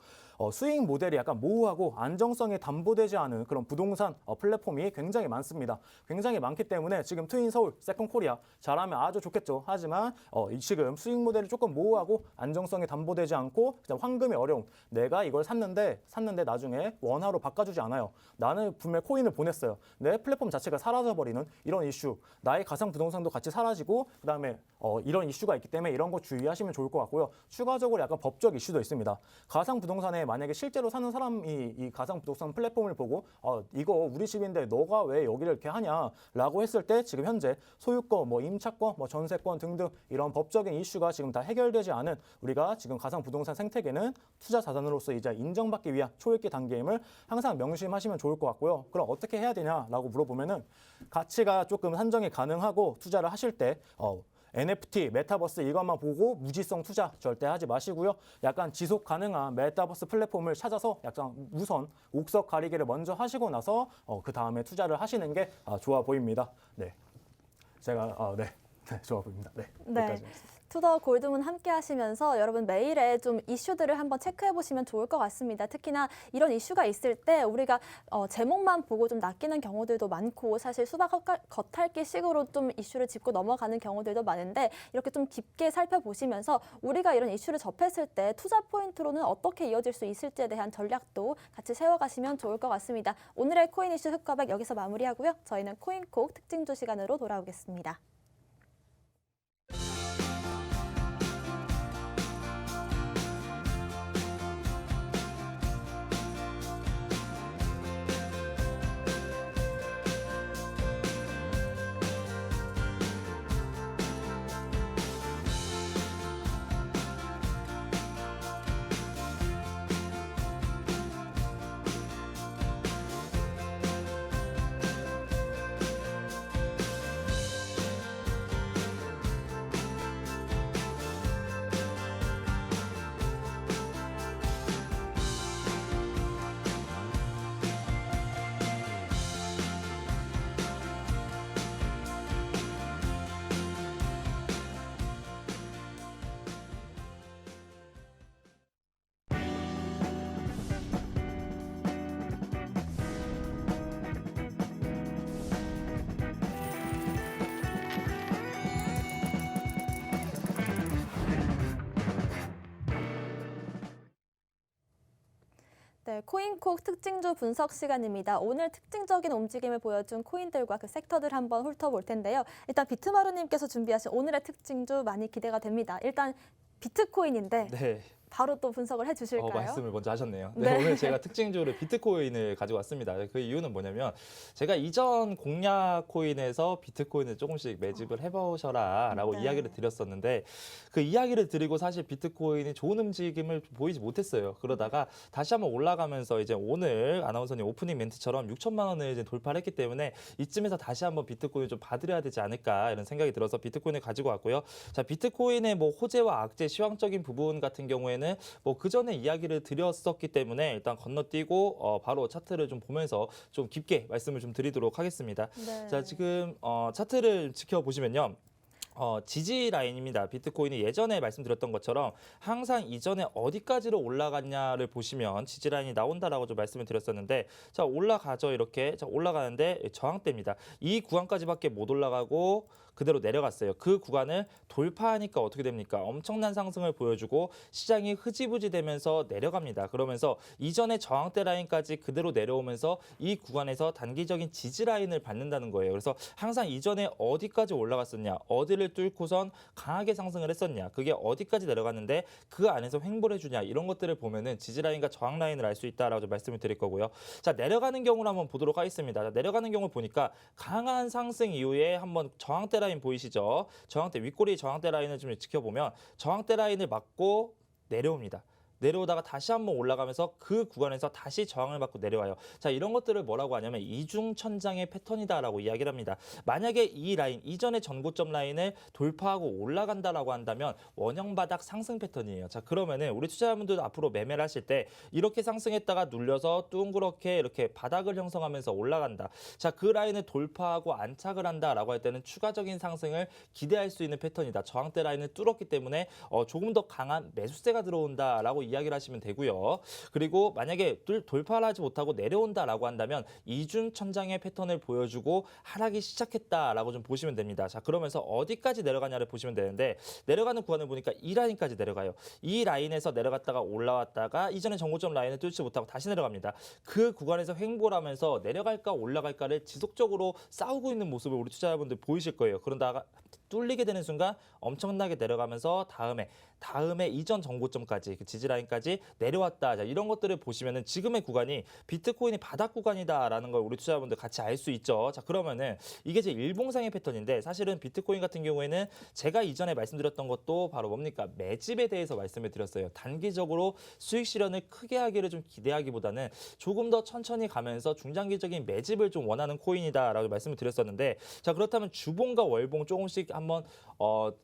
수익 모델이 약간 모호하고 안정성이 담보되지 않은 그런 부동산 플랫폼이 굉장히 많습니다. 굉장히 많기 때문에 지금 트윈서울, 세컨코리아 잘하면 아주 좋겠죠. 하지만 지금 수익 모델이 조금 모호하고 안정성이 담보되지 않고 그냥 황금이 어려운 내가 이걸 샀는데 나중에 원화로 바꿔주지 않아요. 나는 분명 코인을 보냈어요. 내 플랫폼 자체가 사라져버리는 이런 이슈, 나의 가상 부동산도 같이 사라지고 그다음에 이런 이슈가 있기 때문에 이런 거 주의하시면 좋을 것 같고요. 추가적으로 약간 법적 이슈도 있습니다. 가상 부동산에 만약에 실제로 사는 사람이 이 가상 부동산 플랫폼을 보고 이거 우리 집인데 너가 왜 여기를 이렇게 하냐라고 했을 때 지금 현재 소유권, 뭐 임차권, 뭐 전세권 등등 이런 법적인 이슈가 지금 다 해결되지 않은 우리가 지금 가상 부동산 생태계는 투자 자산으로서 이제 인정받기 위한 초읽기 단계임을 항상 명심하시면 좋을 것 같고요. 그럼 어떻게 해야 되냐라고 물어보면은 가치가 조금 산정이 가능하고 투자를 하실 때 NFT, 메타버스 이것만 보고 무지성 투자 절대 하지 마시고요. 약간 지속 가능한 메타버스 플랫폼을 찾아서 약간 우선 옥석 가리기를 먼저 하시고 나서 그 다음에 투자를 하시는 게 좋아 보입니다. 네, 제가 네, 좋아 보입니다. 네, 네. 여기까지입니다. 투더 골드문 함께 하시면서 여러분 매일에 좀 이슈들을 한번 체크해 보시면 좋을 것 같습니다. 특히나 이런 이슈가 있을 때 우리가 제목만 보고 좀 낚이는 경우들도 많고 사실 수박 겉핥기식으로 좀 이슈를 짚고 넘어가는 경우들도 많은데 이렇게 좀 깊게 살펴보시면서 우리가 이런 이슈를 접했을 때 투자 포인트로는 어떻게 이어질 수 있을지에 대한 전략도 같이 세워가시면 좋을 것 같습니다. 오늘의 코인 이슈 흑과백 여기서 마무리하고요. 저희는 코인콕 특징주 시간으로 돌아오겠습니다. 네, 코인콕 특징주 분석 시간입니다. 오늘 특징적인 움직임을 보여준 코인들과 그 섹터들 한번 훑어볼 텐데요. 일단 비트마루님께서 준비하신 오늘의 특징주 많이 기대가 됩니다. 일단 비트코인인데 네. 바로 또 분석을 해주실까요? 말씀을 먼저 하셨네요. 네. 네, 오늘 제가 특징주를 비트코인을 가지고 왔습니다. 그 이유는 뭐냐면 제가 이전 공략 코인에서 비트코인을 조금씩 매집을 해보셔라라고 네. 이야기를 드렸었는데 그 이야기를 드리고 사실 비트코인이 좋은 움직임을 보이지 못했어요. 그러다가 다시 한번 올라가면서 이제 오늘 아나운서님 오프닝 멘트처럼 6천만 원을 이제 돌파를 했기 때문에 이쯤에서 다시 한번 비트코인을 좀 봐드려야 되지 않을까 이런 생각이 들어서 비트코인을 가지고 왔고요. 자, 비트코인의 뭐 호재와 악재, 시황적인 부분 같은 경우에 경우에는 뭐 그 전에 이야기를 드렸었기 때문에 일단 건너뛰고 바로 차트를 좀 보면서 좀 깊게 말씀을 좀 드리도록 하겠습니다. 네. 자, 지금 차트를 지켜보시면요. 지지 라인입니다. 비트코인이 예전에 말씀드렸던 것처럼 항상 이전에 어디까지로 올라갔냐를 보시면 지지 라인이 나온다라고 좀 말씀을 드렸었는데, 자, 올라가죠. 이렇게. 자, 올라가는데 저항대입니다. 이 구간까지밖에 못 올라가고 그대로 내려갔어요. 그 구간을 돌파하니까 어떻게 됩니까? 엄청난 상승을 보여주고 시장이 흐지부지 되면서 내려갑니다. 그러면서 이전에 저항대 라인까지 그대로 내려오면서 이 구간에서 단기적인 지지 라인을 받는다는 거예요. 그래서 항상 이전에 어디까지 올라갔었냐, 어디를 뚫고선 강하게 상승을 했었냐, 그게 어디까지 내려갔는데 그 안에서 횡보를 해주냐, 이런 것들을 보면은 지지 라인과 저항 라인을 알 수 있다라고 좀 말씀을 드릴 거고요. 자, 내려가는 경우를 한번 보도록 하겠습니다. 자, 내려가는 경우 보니까 강한 상승 이후에 한번 저항대 라인 보이시죠? 저항대 윗꼬리 저항대 라인을 좀 지켜보면 저항대 라인을 맞고 내려옵니다. 내려오다가 다시 한번 올라가면서 그 구간에서 다시 저항을 받고 내려와요. 자, 이런 것들을 뭐라고 하냐면 이중천장의 패턴이다라고 이야기를 합니다. 만약에 이 라인, 이전의 전고점 라인을 돌파하고 올라간다라고 한다면 원형바닥 상승 패턴이에요. 자, 그러면은 우리 투자자분들도 앞으로 매매를 하실 때 이렇게 상승했다가 눌려서 둥그렇게 이렇게 바닥을 형성하면서 올라간다. 자, 그 라인을 돌파하고 안착을 한다라고 할 때는 추가적인 상승을 기대할 수 있는 패턴이다. 저항대 라인을 뚫었기 때문에 조금 더 강한 매수세가 들어온다라고 이야기를 하시면 되고요. 그리고 만약에 돌파를 하지 못하고 내려온다라고 한다면 이중 천장의 패턴을 보여주고 하락이 시작했다라고 좀 보시면 됩니다. 자, 그러면서 어디까지 내려가냐를 보시면 되는데, 내려가는 구간을 보니까 이 라인까지 내려가요. 이 라인에서 내려갔다가 올라왔다가 이전에 정고점 라인을 뚫지 못하고 다시 내려갑니다. 그 구간에서 횡보를 하면서 내려갈까 올라갈까를 지속적으로 싸우고 있는 모습을 우리 투자자분들 보이실 거예요. 그런다가 뚫리게 되는 순간 엄청나게 내려가면서 다음에 이전 정고점까지, 그 지지 라인까지 내려왔다. 자, 이런 것들을 보시면은 지금의 구간이 비트코인이 바닥 구간이다라는 걸 우리 투자자분들 같이 알 수 있죠. 자, 그러면은 이게 제 일봉상의 패턴인데, 사실은 비트코인 같은 경우에는 제가 이전에 말씀드렸던 것도 바로 뭡니까? 매집에 대해서 말씀을 드렸어요. 단기적으로 수익 실현을 크게 하기를 좀 기대하기보다는 조금 더 천천히 가면서 중장기적인 매집을 좀 원하는 코인이다라고 말씀을 드렸었는데, 자, 그렇다면 주봉과 월봉 조금씩 한번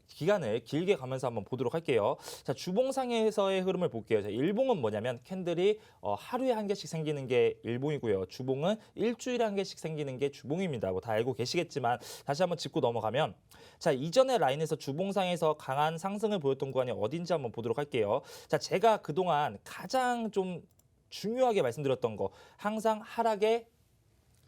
기간을 길게 가면서 한번 보도록 할게요. 자, 주봉상에서의 흐름을 볼게요. 자, 일봉은 뭐냐면 캔들이 하루에 한 개씩 생기는 게 일봉이고요. 주봉은 일주일에 한 개씩 생기는 게 주봉입니다. 뭐 다 알고 계시겠지만 다시 한번 짚고 넘어가면, 자, 이전의 라인에서 주봉상에서 강한 상승을 보였던 구간이 어딘지 한번 보도록 할게요. 자, 제가 그동안 가장 좀 중요하게 말씀드렸던 거, 항상 하락의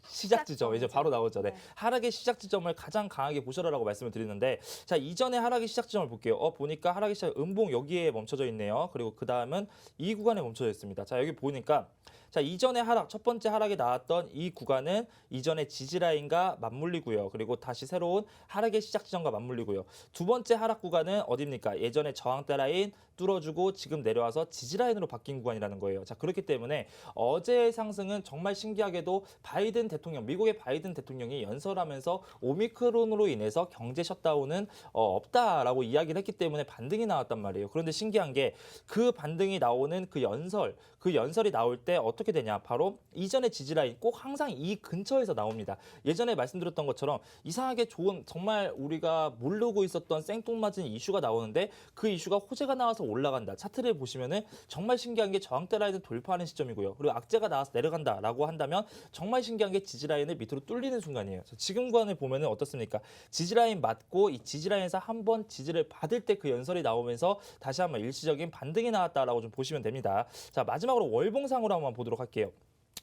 시작 지점, 이제 바로 나오죠. 네. 네. 하락의 시작 지점을 가장 강하게 보셔라라고 말씀을 드리는데, 자, 이전에 하락의 시작 지점을 볼게요. 보니까 하락의 시작 음봉 여기에 멈춰져 있네요. 그리고 그 다음은 이 구간에 멈춰져 있습니다. 자, 여기 보니까, 자, 이전에 하락, 첫 번째 하락이 나왔던 이 구간은 이전의 지지 라인과 맞물리고요. 그리고 다시 새로운 하락의 시작 지점과 맞물리고요. 두 번째 하락 구간은 어디입니까? 예전에 저항대 라인 뚫어주고 지금 내려와서 지지 라인으로 바뀐 구간이라는 거예요. 자, 그렇기 때문에 어제의 상승은 정말 신기하게도 바이든 대통령, 미국의 바이든 대통령이 연설하면서 오미크론으로 인해서 경제 셧다운은 없다라고 이야기를 했기 때문에 반등이 나왔단 말이에요. 그런데 신기한 게 그 반등이 나오는 그 연설이 나올 때 어떻게 되냐? 바로 이전의 지지라인 꼭 항상 이 근처에서 나옵니다. 예전에 말씀드렸던 것처럼 이상하게 좋은, 정말 우리가 모르고 있었던 생뚱맞은 이슈가 나오는데 그 이슈가 호재가 나와서 올라간다. 차트를 보시면은 정말 신기한 게 저항대 라인을 돌파하는 시점이고요. 그리고 악재가 나와서 내려간다라고 한다면 정말 신기한 게 지지라인을 밑으로 뚫리는 순간이에요. 지금 구간을 보면은 어떻습니까? 지지라인 맞고 이 지지라인에서 한번 지지를 받을 때 그 연설이 나오면서 다시 한번 일시적인 반등이 나왔다라고 좀 보시면 됩니다. 자, 마지막으로 월봉상으로 한번 보도록 할게요.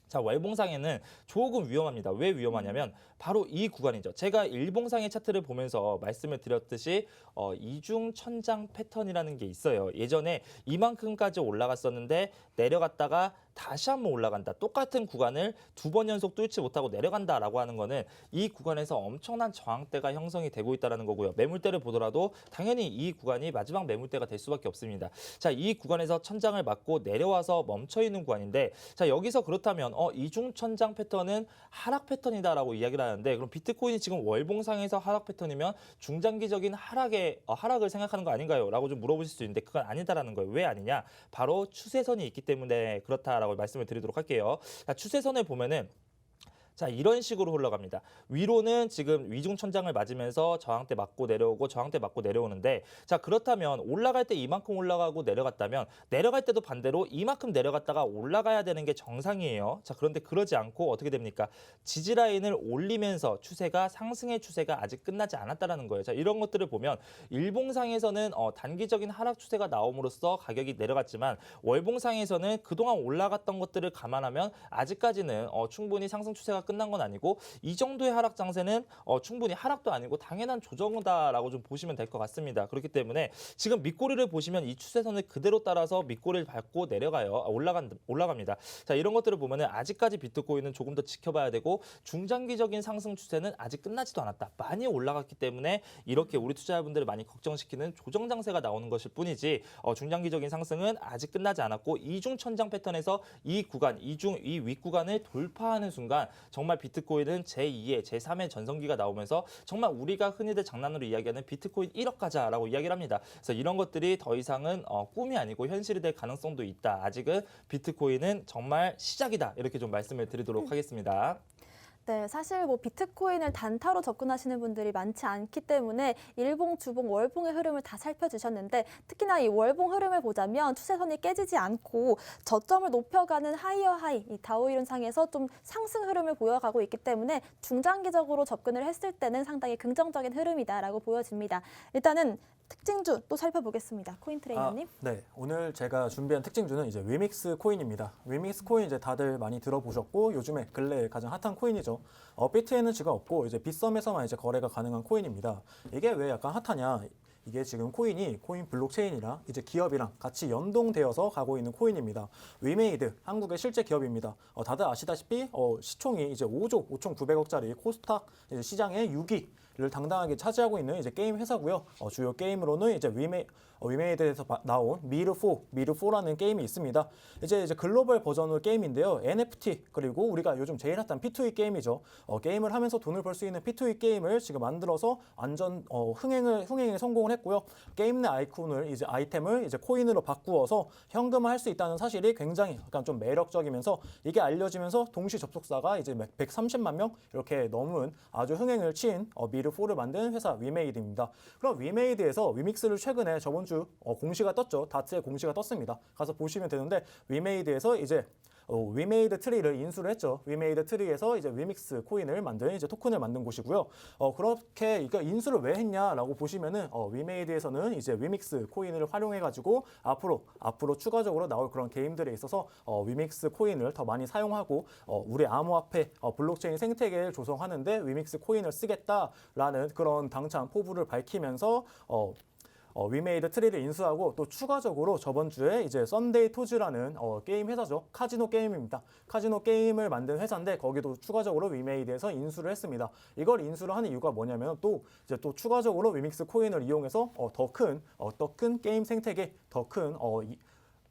자, 월봉상에는 조금 위험합니다. 왜 위험하냐면 바로 이 구간이죠. 제가 일봉상의 차트를 보면서 말씀을 드렸듯이 이중 천장 패턴이라는 게 있어요. 예전에 이만큼까지 올라갔었는데 내려갔다가 다시 한번 올라간다. 똑같은 구간을 두 번 연속 뚫지 못하고 내려간다라고 하는 거는 이 구간에서 엄청난 저항대가 형성이 되고 있다는 거고요. 매물대를 보더라도 당연히 이 구간이 마지막 매물대가 될 수밖에 없습니다. 자, 이 구간에서 천장을 맞고 내려와서 멈춰 있는 구간인데, 자, 여기서 그렇다면 이중 천장 패턴은 하락 패턴이다라고 이야기를 하는데, 그럼 비트코인이 지금 월봉상에서 하락 패턴이면 중장기적인 하락을 생각하는 거 아닌가요? 라고 좀 물어보실 수 있는데 그건 아니다라는 거예요. 왜 아니냐? 바로 추세선이 있기 때문에 그렇다라고 말씀을 드리도록 할게요. 자, 추세선을 보면은 자, 이런 식으로 흘러갑니다. 위로는 지금 위중 천장을 맞으면서 저항대 맞고 내려오고 저항대 맞고 내려오는데, 자, 그렇다면 올라갈 때 이만큼 올라가고 내려갔다면 내려갈 때도 반대로 이만큼 내려갔다가 올라가야 되는 게 정상이에요. 자, 그런데 그러지 않고 어떻게 됩니까? 지지 라인을 올리면서 추세가 상승의 추세가 아직 끝나지 않았다라는 거예요. 자, 이런 것들을 보면 일봉상에서는 단기적인 하락 추세가 나옴으로써 가격이 내려갔지만, 월봉상에서는 그동안 올라갔던 것들을 감안하면 아직까지는 충분히 상승 추세가 끝난 건 아니고, 이 정도의 하락 장세는 충분히 하락도 아니고 당연한 조정이다라고 좀 보시면 될 것 같습니다. 그렇기 때문에 지금 밑꼬리를 보시면 이 추세선을 그대로 따라서 밑꼬리를 밟고 내려가요. 올라갑니다. 자, 이런 것들을 보면은 아직까지 비트코인은 조금 더 지켜봐야 되고, 중장기적인 상승 추세는 아직 끝나지도 않았다. 많이 올라갔기 때문에 이렇게 우리 투자자분들을 많이 걱정시키는 조정 장세가 나오는 것일 뿐이지, 중장기적인 상승은 아직 끝나지 않았고, 이중 천장 패턴에서 이 구간, 이 윗구간을 돌파하는 순간 정말 비트코인은 제2의 제3의 전성기가 나오면서 정말 우리가 흔히들 장난으로 이야기하는 비트코인 1억 가자라고 이야기를 합니다. 그래서 이런 것들이 더 이상은 꿈이 아니고 현실이 될 가능성도 있다. 아직은 비트코인은 정말 시작이다. 이렇게 좀 말씀을 드리도록 하겠습니다. 네, 사실 뭐 비트코인을 단타로 접근하시는 분들이 많지 않기 때문에 일봉, 주봉, 월봉의 흐름을 다 살펴주셨는데, 특히나 이 월봉 흐름을 보자면 추세선이 깨지지 않고 저점을 높여가는 하이어 하이, 이 다우이론상에서 좀 상승 흐름을 보여가고 있기 때문에 중장기적으로 접근을 했을 때는 상당히 긍정적인 흐름이다라고 보여집니다. 일단은 특징주 또 살펴보겠습니다. 코인 트레이너님. 네, 오늘 제가 준비한 특징주는 이제 위믹스 코인입니다. 위믹스 코인 이제 다들 많이 들어보셨고, 요즘에 근래에 가장 핫한 코인이죠. 비트에는 지가 없고 이제 빗썸에서만 이제 거래가 가능한 코인입니다. 이게 왜 약간 핫하냐? 이게 지금 코인 블록체인이랑 이제 기업이랑 같이 연동되어서 가고 있는 코인입니다. 위메이드, 한국의 실제 기업입니다. 다들 아시다시피 시총이 이제 5조 5,900억짜리 코스닥 이제 시장의 6위를 당당하게 차지하고 있는 이제 게임 회사고요. 주요 게임으로는 이제 위메이드에서 나온 미르4라는 게임이 있습니다. 이제 글로벌 버전의 게임인데요. NFT, 그리고 우리가 요즘 제일 핫한 P2E 게임이죠. 게임을 하면서 돈을 벌 수 있는 P2E 게임을 지금 만들어서 완전 흥행에 성공을 했고요. 게임 내 아이템을 이제 코인으로 바꾸어서 현금화할 수 있다는 사실이 굉장히 약간 좀 매력적이면서, 이게 알려지면서 동시 접속사가 이제 130만 명 이렇게 넘은 아주 흥행을 친 미르4를 만든 회사 위메이드입니다. 그럼 위메이드에서 위믹스를 최근에 저번 주 공시가 떴죠. 다트에 공시가 떴습니다. 가서 보시면 되는데, 위메이드에서 이제 위메이드 트리를 인수를 했죠. 위메이드 트리에서 이제 위믹스 코인을 만든 이제 토큰을 만든 곳이고요. 그렇게 이거 인수를 왜 했냐라고 보시면은 위메이드에서는 이제 위믹스 코인을 활용해 가지고 앞으로 추가적으로 나올 그런 게임들에 있어서 위믹스 코인을 더 많이 사용하고 우리 암호화폐 블록체인 생태계를 조성하는데 위믹스 코인을 쓰겠다라는 그런 당찬 포부를 밝히면서 위메이드 트리를 인수하고, 또 추가적으로 저번 주에 이제 썬데이 토즈라는 게임 회사죠. 카지노 게임입니다. 카지노 게임을 만든 회사인데 거기도 추가적으로 위메이드에서 인수를 했습니다. 이걸 인수를 하는 이유가 뭐냐면 또 추가적으로 위믹스 코인을 이용해서 더 큰 게임 생태계,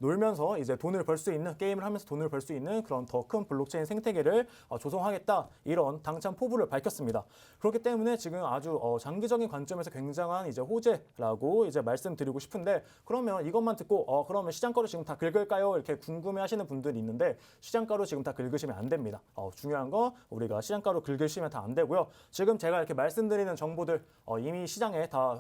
놀면서 이제 돈을 벌 수 있는, 게임을 하면서 돈을 벌 수 있는 그런 더 큰 블록체인 생태계를 조성하겠다, 이런 당찬 포부를 밝혔습니다. 그렇기 때문에 지금 아주 장기적인 관점에서 굉장한 이제 호재라고 이제 말씀드리고 싶은데, 그러면 이것만 듣고 그러면 시장가로 지금 다 긁을까요? 이렇게 궁금해하시는 분들이 있는데, 시장가로 지금 다 긁으시면 안 됩니다. 중요한 거 우리가 시장가로 긁으시면 다 안 되고요. 지금 제가 이렇게 말씀드리는 정보들 이미 시장에 다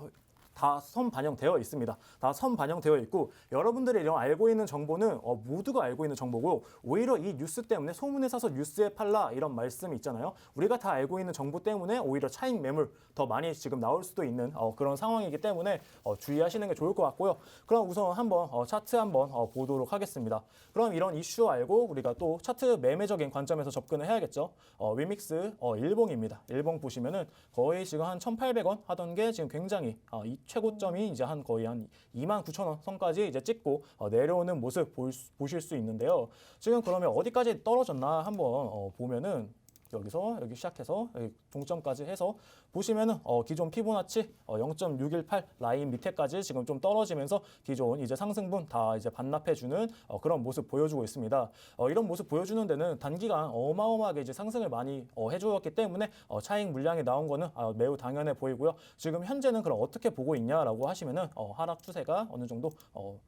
선반영되어 있습니다. 다 선반영되어 있고, 여러분들이 이런 알고 있는 정보는 모두가 알고 있는 정보고, 오히려 이 뉴스 때문에 소문에 사서 뉴스에 팔라 이런 말씀이 있잖아요. 우리가 다 알고 있는 정보 때문에 오히려 차익 매물 더 많이 지금 나올 수도 있는 그런 상황이기 때문에 주의하시는 게 좋을 것 같고요. 그럼 우선 한번 차트 한번 보도록 하겠습니다. 그럼 이런 이슈 알고 우리가 또 차트 매매적인 관점에서 접근을 해야겠죠. 위믹스 일봉입니다. 일봉 보시면은 거의 지금 한 1,800원 하던 게 지금 굉장히 이 최고점이 이제 거의 한 29,000원 선까지 이제 찍고 내려오는 모습 보실 수 있는데요. 지금 그러면 어디까지 떨어졌나 한번 보면은, 여기 시작해서 여기 동점까지 해서 보시면은 기존 피보나치 0.618 라인 밑에까지 지금 좀 떨어지면서 기존 이제 상승분 다 이제 반납해주는 그런 모습 보여주고 있습니다. 이런 모습 보여주는 데는 단기간 어마어마하게 이제 상승을 많이 해주었기 때문에 차익 물량이 나온 거는 매우 당연해 보이고요. 지금 현재는 그럼 어떻게 보고 있냐라고 하시면은 하락 추세가 어느 정도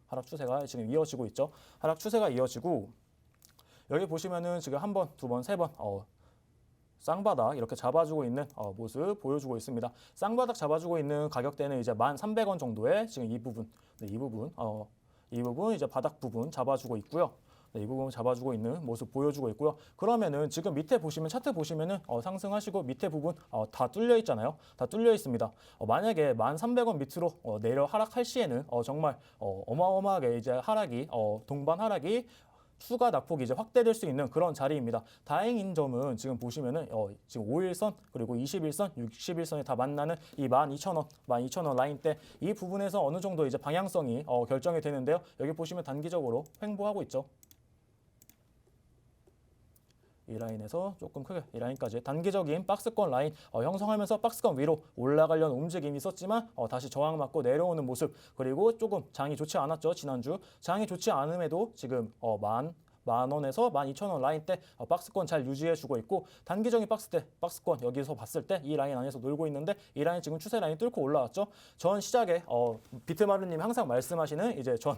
하락 추세가 지금 이어지고 있죠. 하락 추세가 이어지고, 여기 보시면은 지금 한 번, 두 번, 세 번 쌍바닥 이렇게 잡아주고 있는 모습 보여주고 있습니다. 쌍바닥 잡아주고 있는 가격대는 이제 1,300원 정도의 지금 이 부분, 네, 이 부분 이제 바닥 부분 잡아주고 있고요. 네, 이 부분 잡아주고 있는 모습 보여주고 있고요. 그러면은 지금 밑에 보시면 차트 보시면은 상승하시고 밑에 부분 다 뚫려 있잖아요. 다 뚫려 있습니다. 만약에 1,300원 밑으로 내려 하락할 시에는 정말 어마어마하게 이제 하락이 동반 하락이 추가 낙폭이 이제 확대될 수 있는 그런 자리입니다. 다행인 점은 지금 보시면은 지금 5일선 그리고 21선, 60일선이 다 만나는 이 12,000원 라인대 이 부분에서 어느 정도 이제 방향성이 결정이 되는데요. 여기 보시면 단기적으로 횡보하고 있죠. 이 라인에서 조금 크게 이 라인까지 단기적인 박스권 라인 형성하면서 박스권 위로 올라가려는 움직임이 있었지만 다시 저항 맞고 내려오는 모습 그리고 조금 장이 좋지 않았죠. 지난주 장이 좋지 않음에도 지금 만 원에서 12,000원 라인대 박스권 잘 유지해주고 있고 단기적인 박스권 여기서 봤을 때 이 라인 안에서 놀고 있는데 이 라인 지금 추세 라인 뚫고 올라왔죠. 전 시작에 비트마루님 항상 말씀하시는 이제 전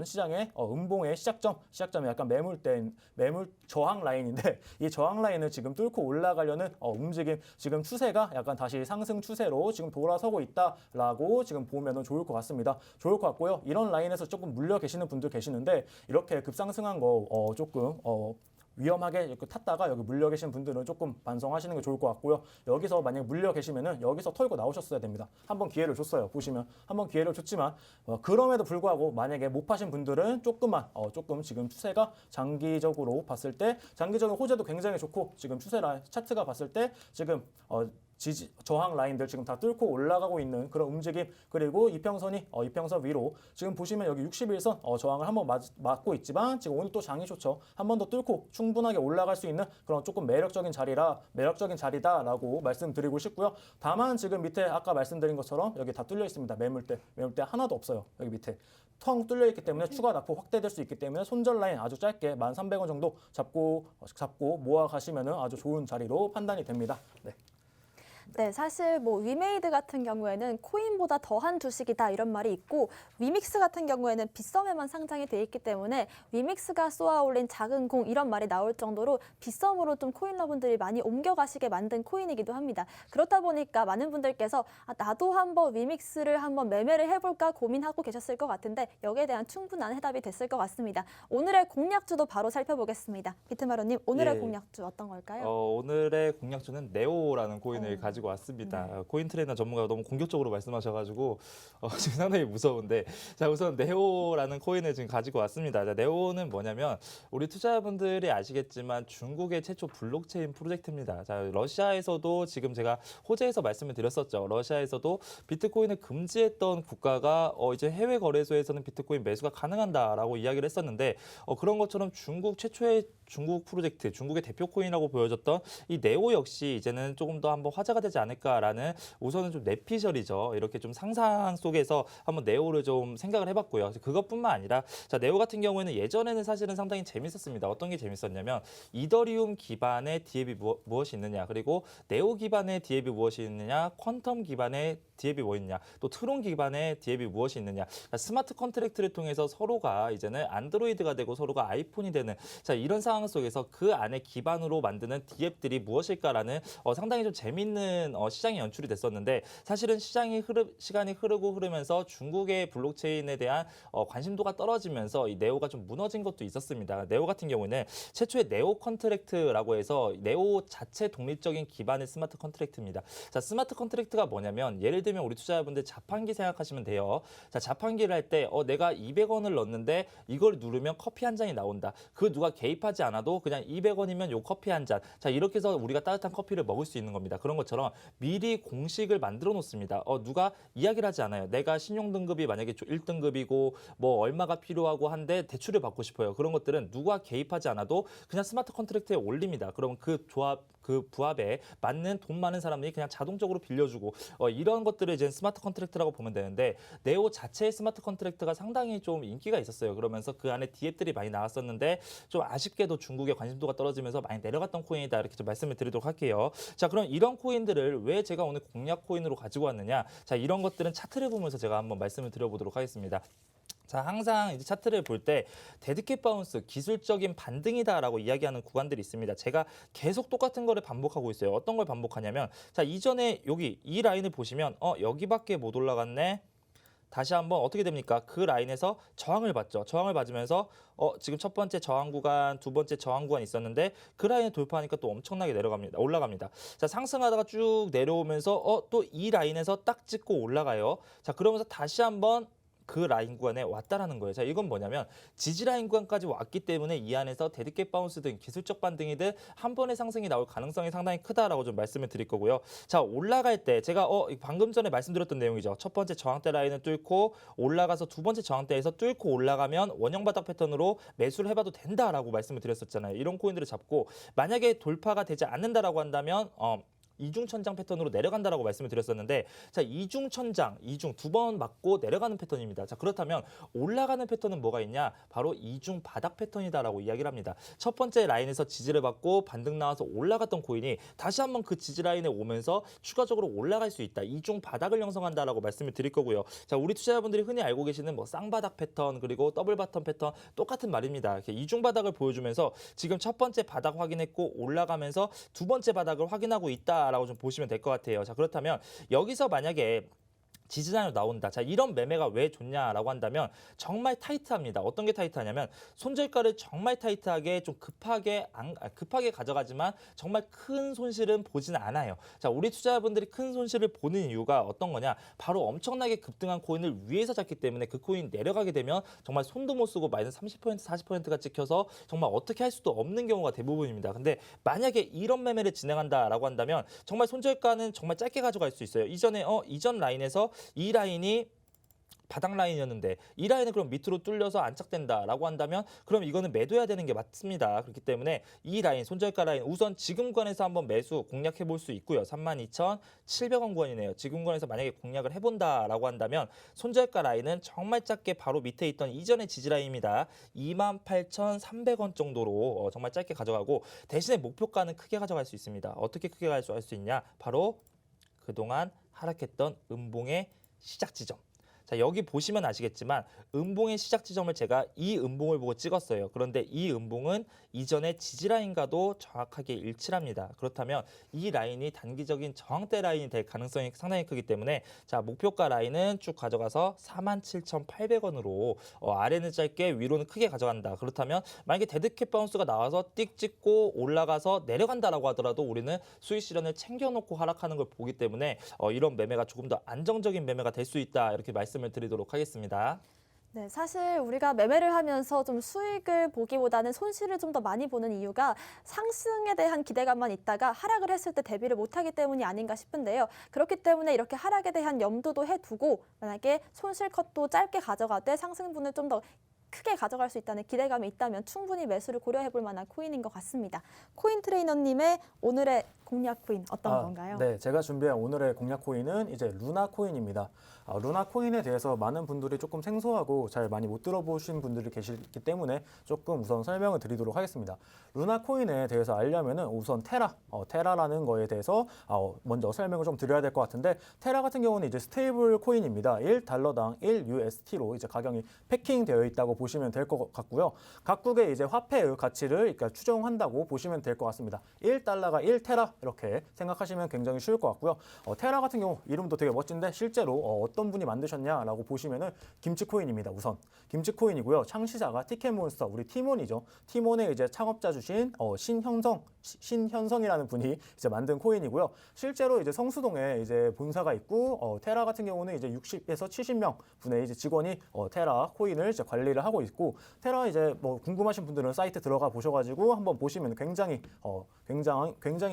시장의 음봉의 시작점이 약간 매물 저항 라인인데 이 저항 라인을 지금 뚫고 올라가려는 움직임 지금 추세가 약간 다시 상승 추세로 지금 돌아서고 있다라고 지금 보면은 좋을 것 같습니다. 좋을 것 같고요. 이런 라인에서 조금 물려 계시는 분들 계시는데 이렇게 급상승한 거 조금 위험하게 이렇게 탔다가 여기 물려 계신 분들은 조금 반성하시는 게 좋을 것 같고요. 여기서 만약 물려 계시면은 여기서 털고 나오셨어야 됩니다. 한번 기회를 줬어요. 보시면 한번 기회를 줬지만 그럼에도 불구하고 만약에 못 파신 분들은 조금 지금 추세가 장기적으로 봤을 때 장기적인 호재도 굉장히 좋고 지금 추세 차트가 봤을 때 지금 저항 라인들 지금 다 뚫고 올라가고 있는 그런 움직임 그리고 이평선 위로 지금 보시면 여기 61선 저항을 한번 맞고 있지만 지금 오늘 또 장이 좋죠. 한 번 더 뚫고 충분하게 올라갈 수 있는 그런 조금 매력적인 자리다라고 말씀드리고 싶고요. 다만 지금 밑에 아까 말씀드린 것처럼 여기 다 뚫려 있습니다. 매물대 하나도 없어요. 여기 밑에 텅 뚫려 있기 때문에 추가 낙폭 확대될 수 있기 때문에 손절 라인 아주 짧게 1,300원 정도 잡고 모아 가시면은 아주 좋은 자리로 판단이 됩니다. 네. 네, 사실 뭐 위메이드 같은 경우에는 코인보다 더한 주식이다 이런 말이 있고 위믹스 같은 경우에는 빗썸에만 상장이 돼 있기 때문에 위믹스가 쏘아올린 작은 공 이런 말이 나올 정도로 빗썸으로 좀 코인러분들이 많이 옮겨가시게 만든 코인이기도 합니다. 그렇다 보니까 많은 분들께서 나도 한번 위믹스를 한번 매매를 해볼까 고민하고 계셨을 것 같은데 여기에 대한 충분한 해답이 됐을 것 같습니다. 오늘의 공략주도 바로 살펴보겠습니다. 비트마루님 오늘의 공략주 어떤 걸까요? 오늘의 공략주는 네오라는 코인을 가지고 왔습니다. 코인 트레이너 전문가가 너무 공격적으로 말씀하셔가지고 지금 상당히 무서운데 자 우선 네오라는 코인을 지금 가지고 왔습니다. 자, 네오는 뭐냐면 우리 투자자분들이 아시겠지만 중국의 최초 블록체인 프로젝트입니다. 자 러시아에서도 지금 제가 호재에서 말씀을 드렸었죠. 러시아에서도 비트코인을 금지했던 국가가 이제 해외 거래소에서는 비트코인 매수가 가능한다라고 이야기를 했었는데 그런 것처럼 중국 최초의 중국 프로젝트, 중국의 대표 코인이라고 보여졌던 이 네오 역시 이제는 조금 더 한번 화제가 되지 않을까라는 우선은 좀 내피셜이죠. 이렇게 좀 상상 속에서 한번 네오를 좀 생각을 해봤고요. 그것뿐만 아니라 자 네오 같은 경우에는 예전에는 사실은 상당히 재밌었습니다. 어떤 게 재밌었냐면 이더리움 기반의 디앱이 무엇이 있느냐, 그리고 네오 기반의 디앱이 무엇이 있느냐, 퀀텀 기반의 디앱이 뭐 있냐, 또 트론 기반의 디앱이 무엇이 있느냐. 스마트 컨트랙트를 통해서 서로가 이제는 안드로이드가 되고 서로가 아이폰이 되는 자 이런 상황 속에서 그 안에 기반으로 만드는 디앱들이 무엇일까라는 상당히 좀 재밌는 시장이 연출이 됐었는데 사실은 시간이 흐르고 흐르면서 중국의 블록체인에 대한 관심도가 떨어지면서 이 네오가 좀 무너진 것도 있었습니다. 네오 같은 경우는 최초의 네오 컨트랙트라고 해서 네오 자체 독립적인 기반의 스마트 컨트랙트입니다. 자, 스마트 컨트랙트가 뭐냐면 예를 들면 우리 투자자분들 자판기 생각하시면 돼요. 자, 자판기를 할 때 내가 200원을 넣었는데 이걸 누르면 커피 한 잔이 나온다. 그 누가 개입하지 않아도 그냥 200원이면 요 커피 한 잔. 자, 이렇게 해서 우리가 따뜻한 커피를 먹을 수 있는 겁니다. 그런 것처럼 미리 공식을 만들어 놓습니다. 누가 이야기를 하지 않아요. 내가 신용 등급이 만약에 1등급이고 뭐 얼마가 필요하고 한데 대출을 받고 싶어요. 그런 것들은 누가 개입하지 않아도 그냥 스마트 컨트랙트에 올립니다. 그러면 그 부합에 맞는 돈 많은 사람들이 그냥 자동적으로 빌려주고 이런 것들을 이제 스마트 컨트랙트라고 보면 되는데 네오 자체의 스마트 컨트랙트가 상당히 좀 인기가 있었어요. 그러면서 그 안에 디앱들이 많이 나왔었는데 좀 아쉽게도 중국의 관심도가 떨어지면서 많이 내려갔던 코인이다 이렇게 좀 말씀을 드리도록 할게요. 자, 그럼 이런 코인들을 왜 제가 오늘 공략 코인으로 가지고 왔느냐? 자, 이런 것들은 차트를 보면서 제가 한번 말씀을 드려보도록 하겠습니다. 자, 항상 이제 차트를 볼 때 데드캣 바운스 기술적인 반등이다라고 이야기하는 구간들이 있습니다. 제가 계속 똑같은 거를 반복하고 있어요. 어떤 걸 반복하냐면 자, 이전에 여기 이 라인을 보시면 여기밖에 못 올라갔네. 다시 한번 어떻게 됩니까? 그 라인에서 저항을 받죠. 저항을 받으면서 지금 첫 번째 저항 구간, 두 번째 저항 구간 있었는데 그 라인을 돌파하니까 또 엄청나게 올라갑니다. 자, 상승하다가 쭉 내려오면서 또 이 라인에서 딱 찍고 올라가요. 자, 그러면서 다시 한번 그 라인 구간에 왔다라는 거예요. 자, 이건 뭐냐면 지지 라인 구간까지 왔기 때문에 이 안에서 데드캣 바운스 등 기술적 반등이든 한 번의 상승이 나올 가능성이 상당히 크다라고 좀 말씀을 드릴 거고요. 자, 올라갈 때 제가 방금 전에 말씀드렸던 내용이죠. 첫 번째 저항대 라인을 뚫고 올라가서 두 번째 저항대에서 뚫고 올라가면 원형 바닥 패턴으로 매수를 해봐도 된다라고 말씀을 드렸었잖아요. 이런 코인들을 잡고 만약에 돌파가 되지 않는다라고 한다면 이중천장 패턴으로 내려간다라고 말씀을 드렸었는데 자, 이중천장, 이중 두 번 맞고 내려가는 패턴입니다. 자, 그렇다면 올라가는 패턴은 뭐가 있냐? 바로 이중 바닥 패턴이다라고 이야기를 합니다. 첫 번째 라인에서 지지를 받고 반등 나와서 올라갔던 코인이 다시 한번 그 지지 라인에 오면서 추가적으로 올라갈 수 있다. 이중 바닥을 형성한다라고 말씀을 드릴 거고요. 자, 우리 투자자분들이 흔히 알고 계시는 뭐 쌍바닥 패턴 그리고 더블 바텀 패턴 똑같은 말입니다. 이렇게 이중 바닥을 보여주면서 지금 첫 번째 바닥 확인했고 올라가면서 두 번째 바닥을 확인하고 있다. 라고 좀 보시면 될 것 같아요. 자, 그렇다면 여기서 만약에 지지단으로 나온다. 자, 이런 매매가 왜 좋냐라고 한다면 정말 타이트합니다. 어떤 게 타이트하냐면 손절가를 정말 타이트하게 좀 급하게 가져가지만 정말 큰 손실은 보지는 않아요. 자, 우리 투자자분들이 큰 손실을 보는 이유가 어떤 거냐? 바로 엄청나게 급등한 코인을 위에서 잡기 때문에 그 코인 내려가게 되면 정말 손도 못 쓰고 마이너스 30%, 40%가 찍혀서 정말 어떻게 할 수도 없는 경우가 대부분입니다. 근데 만약에 이런 매매를 진행한다라고 한다면 정말 손절가는 정말 짧게 가져갈 수 있어요. 이전에 이전 라인에서 이 라인이 바닥 라인이었는데 이 라인은 그럼 밑으로 뚫려서 안착된다라고 한다면 그럼 이거는 매도해야 되는 게 맞습니다. 그렇기 때문에 이 라인, 손절가 라인 우선 지금 구간에서 한번 매수 공략해 볼 수 있고요. 32,700원 구간이네요. 지금 구간에서 만약에 공략을 해본다라고 한다면 손절가 라인은 정말 작게 바로 밑에 있던 이전의 지지 라인입니다. 28,300원 정도로 정말 짧게 가져가고 대신에 목표가는 크게 가져갈 수 있습니다. 어떻게 크게 가져갈 수 있냐? 바로 그동안 하락했던 음봉의 시작 지점. 자, 여기 보시면 아시겠지만 음봉의 시작 지점을 제가 이 음봉을 보고 찍었어요. 그런데 이 음봉은 이전의 지지 라인과도 정확하게 일치를 합니다. 그렇다면 이 라인이 단기적인 저항대 라인이 될 가능성이 상당히 크기 때문에 자, 목표가 라인은 쭉 가져가서 47,800원으로 아래는 짧게 위로는 크게 가져간다. 그렇다면 만약에 데드캣 바운스가 나와서 띡 찍고 올라가서 내려간다라고 하더라도 우리는 수익 실현을 챙겨놓고 하락하는 걸 보기 때문에 이런 매매가 조금 더 안정적인 매매가 될 수 있다. 이렇게 말씀을 드리도록 하겠습니다. 네, 사실 우리가 매매를 하면서 좀 수익을 보기보다는 손실을 좀 더 많이 보는 이유가 상승에 대한 기대감만 있다가 하락을 했을 때 대비를 못하기 때문이 아닌가 싶은데요. 그렇기 때문에 이렇게 하락에 대한 염두도 해두고 만약에 손실 컷도 짧게 가져가되 상승분을 좀 더 크게 가져갈 수 있다는 기대감이 있다면 충분히 매수를 고려해 볼 만한 코인인 것 같습니다. 코인 트레이너님의 오늘의 공략 코인 어떤 건가요? 네, 제가 준비한 오늘의 공략 코인은 이제 루나 코인입니다. 루나 코인에 대해서 많은 분들이 조금 생소하고 잘 많이 못 들어보신 분들이 계시기 때문에 조금 우선 설명을 드리도록 하겠습니다. 루나 코인에 대해서 알려면은 우선 테라라는 거에 대해서 먼저 설명을 좀 드려야 될 것 같은데 테라 같은 경우는 이제 스테이블 코인입니다. 1달러당 1UST로 이제 가격이 패킹되어 있다고 보시면 될 것 같고요. 각국의 이제 화폐의 가치를 그러니까 추정한다고 보시면 될 것 같습니다. 1달러가 1테라 이렇게 생각하시면 굉장히 쉬울 것 같고요. 테라 같은 경우 이름도 되게 멋진데 실제로 어떤 분이 만드셨냐라고 보시면은 김치코인입니다. 우선 김치코인이고요. 창시자가 티켓몬스터 우리 티몬이죠. 티몬의 이제 창업자 주신 신현성이라는 분이 이제 만든 코인이고요. 실제로 이제 성수동에 이제 본사가 있고 테라 같은 경우는 이제 60에서 70명 분의 이제 직원이 테라 코인을 이제 관리를 하고 있고 테라 이제 뭐 궁금하신 분들은 사이트 들어가 보셔가지고 한번 보시면 굉장히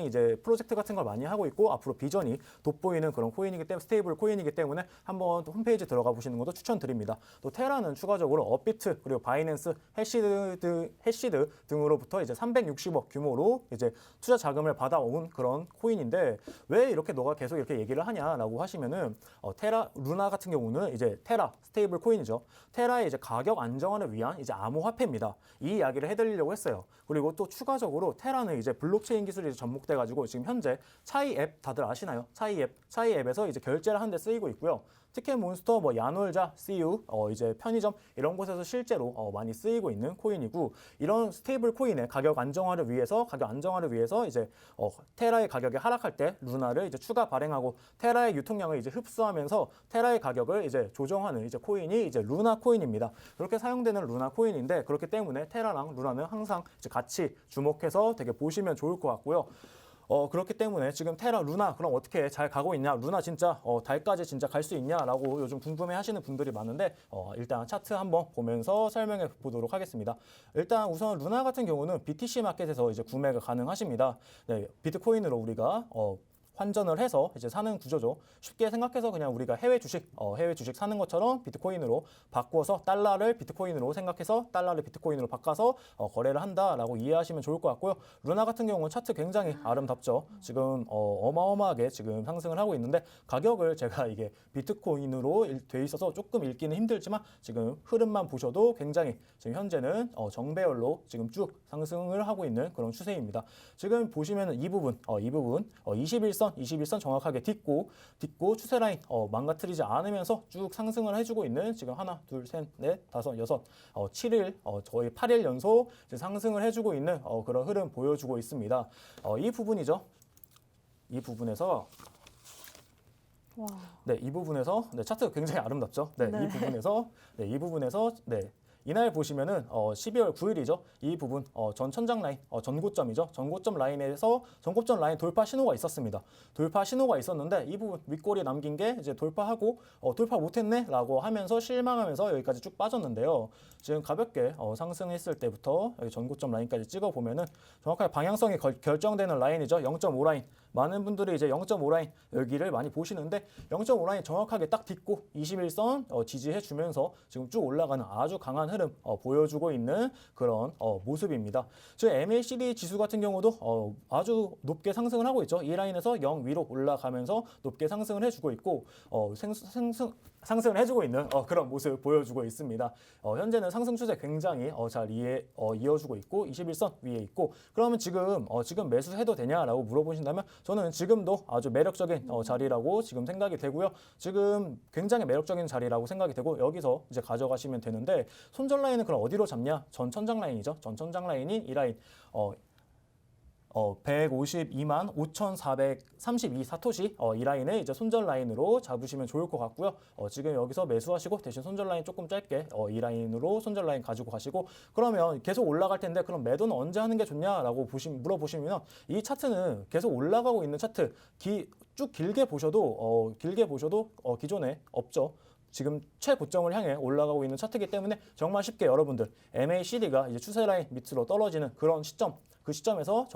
이제 프로젝트 같은 걸 많이 하고 있고 앞으로 비전이 돋보이는 그런 코인이기 때문에 스테이블 코인이기 때문에 한번 또 홈페이지 들어가 보시는 것도 추천드립니다. 또 테라는 추가적으로 업비트 그리고 바이낸스 해시드 등으로부터 이제 360억 규모로 이제 이제 투자 자금을 받아온 그런 코인인데 왜 이렇게 너가 계속 이렇게 얘기를 하냐라고 하시면은 루나 같은 경우는 이제 테라 스테이블 코인이죠. 테라의 이제 가격 안정화를 위한 이제 암호화폐입니다. 이 이야기를 해드리려고 했어요. 그리고 또 추가적으로 테라는 이제 블록체인 기술이 접목돼 가지고 지금 현재 차이 앱 다들 아시나요? 차이 앱에서 이제 결제를 하는 데 쓰이고 있고요. 티켓몬스터, 뭐 야놀자, CU, 이제 편의점 이런 곳에서 실제로 많이 쓰이고 있는 코인이고 이런 스테이블 코인의 가격 안정화를 위해서 이제 테라의 가격이 하락할 때 루나를 이제 추가 발행하고 테라의 유통량을 이제 흡수하면서 테라의 가격을 이제 조정하는 이제 코인이 이제 루나 코인입니다. 그렇게 사용되는 루나 코인인데 그렇기 때문에 테라랑 루나는 항상 이제 같이 주목해서 되게 보시면 좋을 것 같고요. 그렇기 때문에 지금 테라 루나 그럼 어떻게 잘 가고 있냐? 루나 진짜 달까지 진짜 갈 수 있냐라고 요즘 궁금해 하시는 분들이 많은데 일단 차트 한번 보면서 설명해 보도록 하겠습니다. 일단 우선 루나 같은 경우는 BTC 마켓에서 이제 구매가 가능하십니다. 네, 비트코인으로 우리가 환전을 해서 이제 사는 구조죠. 쉽게 생각해서 그냥 우리가 해외 주식 사는 것처럼 비트코인으로 바꾸어서 달러를 비트코인으로 생각해서 달러를 비트코인으로 바꿔서 거래를 한다라고 이해하시면 좋을 것 같고요. 루나 같은 경우는 차트 굉장히 아름답죠. 지금 어마어마하게 지금 상승을 하고 있는데 가격을 제가 이게 비트코인으로 돼 있어서 조금 읽기는 힘들지만 지금 흐름만 보셔도 굉장히 지금 현재는 정배열로 지금 쭉 상승을 하고 있는 그런 추세입니다. 지금 보시면은 이 부분 21선 정확하게 딛고 추세 라인 망가뜨리지 않으면서 쭉 상승을 해주고 있는 지금 하나, 둘, 셋, 넷, 다섯, 여섯, 7일 거의 8일 연속 이제 상승을 해주고 있는 그런 흐름 보여주고 있습니다. 이 부분이죠. 이 부분에서 와. 네, 이 부분에서 차트가 굉장히 아름답죠. 네, 네. 이 부분에서 이날 보시면은 12월 9일이죠. 이 부분 전 천장 라인, 전고점이죠. 전고점 라인에서 전고점 라인 돌파 신호가 있었습니다. 돌파 신호가 있었는데 이 부분 윗꼬리 남긴 게 이제 돌파하고 돌파 못했네라고 하면서 실망하면서 여기까지 쭉 빠졌는데요. 지금 가볍게 상승했을 때부터 여기 전고점 라인까지 찍어 보면은 정확하게 방향성이 결정되는 라인이죠. 0.5 라인. 많은 분들이 이제 0.5 라인 여기를 많이 보시는데 0.5 라인 정확하게 딱 딛고 21선 지지해 주면서 지금 쭉 올라가는 아주 강한 흐름 보여주고 있는 그런 모습입니다. 지금 MACD 지수 같은 경우도 아주 높게 상승을 하고 있죠. 이 라인에서 0 위로 올라가면서 높게 상승을 해주고 있고 상승을 해주고 있는 그런 모습 보여주고 있습니다. 현재는 상승 추세 굉장히 잘 이어주고 있고 21선 위에 있고 그러면 지금 매수해도 되냐라고 물어보신다면 저는 지금도 아주 매력적인 자리라고 지금 생각이 되고요. 지금 굉장히 매력적인 자리라고 생각이 되고 여기서 이제 가져가시면 되는데 손절 라인은 그럼 어디로 잡냐? 전 천장 라인이죠. 전 천장 라인인 이 라인 152만 5,432 사토시 이 라인을 이제 손절 라인으로 잡으시면 좋을 것 같고요. 지금 여기서 매수하시고 대신 손절 라인 조금 짧게 이 라인으로 손절 라인 가지고 가시고 그러면 계속 올라갈 텐데 그럼 매도는 언제 하는 게 좋냐라고 물어보시면 이 차트는 계속 올라가고 있는 차트 쭉 길게 보셔도 기존에 없죠. 지금 최고점을 향해 올라가고 있는 차트이기 때문에 정말 쉽게 여러분들 MACD가 이제 추세 라인 밑으로 떨어지는 그런 시점 그 시점에서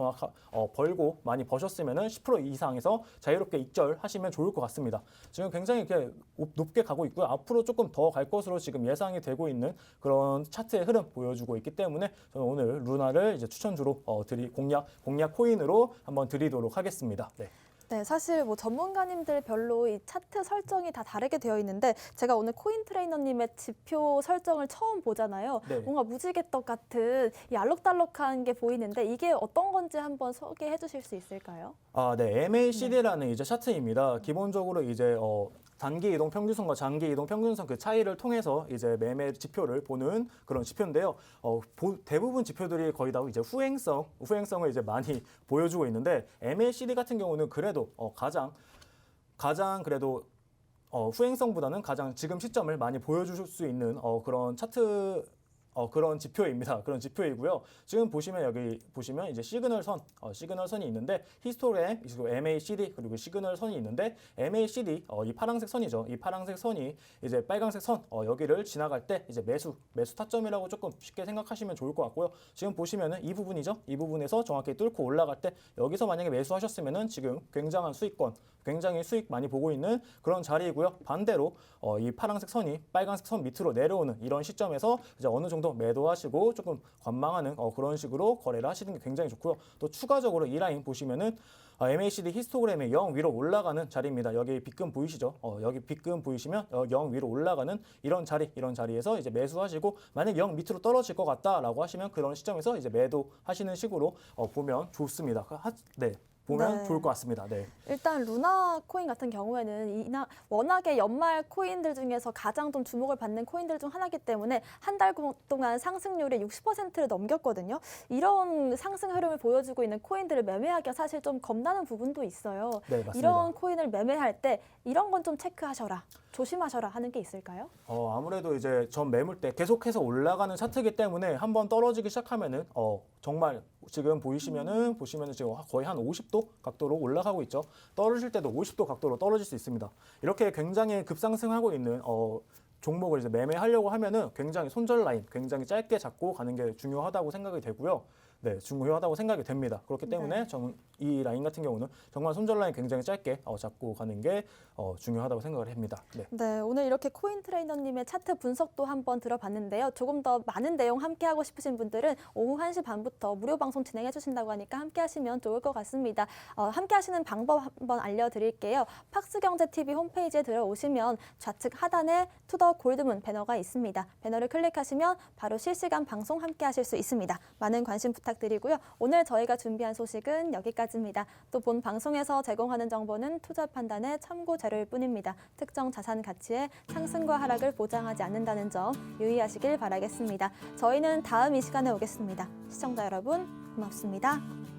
벌고 많이 버셨으면은 10% 이상에서 자유롭게 익절하시면 좋을 것 같습니다. 지금 굉장히 이렇게 높게 가고 있고요. 앞으로 조금 더 갈 것으로 지금 예상이 되고 있는 그런 차트의 흐름 보여주고 있기 때문에 저는 오늘 루나를 이제 추천주로 공략 코인으로 한번 드리도록 하겠습니다. 네. 네, 사실 뭐 전문가님들 별로 이 차트 설정이 다 다르게 되어 있는데 제가 오늘 코인 트레이너님의 지표 설정을 처음 보잖아요. 네. 뭔가 무지개떡 같은 이 알록달록한 게 보이는데 이게 어떤 건지 한번 소개해 주실 수 있을까요? 네. MACD라는 이제 차트입니다. 기본적으로 이제 단기 이동 평균선과 장기 이동 평균선 그 차이를 통해서 이제 매매 지표를 보는 그런 지표인데요. 대부분 지표들이 거의 다 이제 후행성을 이제 많이 보여주고 있는데 MACD 같은 경우는 그래도 가장 그래도 후행성보다는 가장 지금 시점을 많이 보여줄 수 있는 그런 차트 그런 지표입니다. 그런 지표이고요. 지금 여기 보시면 이제 시그널선이 있는데 히스토그램, 그리고 MACD 그리고 시그널 선이 있는데 MACD 이 파란색 선이죠. 이 파란색 선이 이제 빨간색 선 여기를 지나갈 때 이제 매수 타점이라고 조금 쉽게 생각하시면 좋을 것 같고요. 지금 보시면은 이 부분이죠. 이 부분에서 정확히 뚫고 올라갈 때 여기서 만약에 매수하셨으면은 지금 굉장한 수익권 굉장히 수익 많이 보고 있는 그런 자리이고요. 반대로 이 파란색 선이 빨간색 선 밑으로 내려오는 이런 시점에서 이제 어느 정도 매도하시고 조금 관망하는 그런 식으로 거래를 하시는 게 굉장히 좋고요. 또 추가적으로 이 라인 보시면은 MACD 히스토그램이 0 위로 올라가는 자리입니다. 여기 B급 보이시죠? 여기 B급 보이시면 0 위로 올라가는 이런 자리에서 이제 매수하시고 만약 0 밑으로 떨어질 것 같다라고 하시면 그런 시점에서 이제 매도하시는 식으로 보면 좋습니다. 네. 보면 네. 좋을 것 같습니다. 네. 일단 루나 코인 같은 경우에는 워낙에 연말 코인들 중에서 가장 좀 주목을 받는 코인들 중 하나이기 때문에 한 달 동안 상승률이 60%를 넘겼거든요. 이런 상승 흐름을 보여주고 있는 코인들을 매매하기가 사실 좀 겁나는 부분도 있어요. 네, 맞습니다. 이런 코인을 매매할 때 이런 건 좀 체크하셔라, 조심하셔라 하는 게 있을까요? 아무래도 이제 전 매물 때 계속해서 올라가는 차트이기 때문에 한번 떨어지기 시작하면은 정말 지금 보시면은 지금 거의 한 50도 각도로 올라가고 있죠. 떨어질 때도 50도 각도로 떨어질 수 있습니다. 이렇게 굉장히 급상승하고 있는 종목을 이제 매매하려고 하면은 굉장히 손절 라인 굉장히 짧게 잡고 가는 게 중요하다고 생각이 되고요. 네, 중요하다고 생각이 됩니다. 그렇기 때문에 저는 이 라인 같은 경우는 정말 손절 라인 굉장히 짧게 잡고 가는 게 중요하다고 생각을 합니다. 네. 네, 오늘 이렇게 코인 트레이너님의 차트 분석도 한번 들어봤는데요. 조금 더 많은 내용 함께 하고 싶으신 분들은 오후 1시 반부터 무료 방송 진행해 주신다고 하니까 함께 하시면 좋을 것 같습니다. 함께 하시는 방법 한번 알려드릴게요. 팍스경제TV 홈페이지에 들어오시면 좌측 하단에 투더 골드문 배너가 있습니다. 배너를 클릭하시면 바로 실시간 방송 함께 하실 수 있습니다. 많은 관심 부탁드리고요. 오늘 저희가 준비한 소식은 여기까지입니다. 또 본 방송에서 제공하는 정보는 투자 판단의 참고 자료일 뿐입니다. 특정 자산 가치의 상승과 하락을 보장하지 않는다는 점 유의하시길 바라겠습니다. 저희는 다음 이 시간에 오겠습니다. 시청자 여러분, 고맙습니다.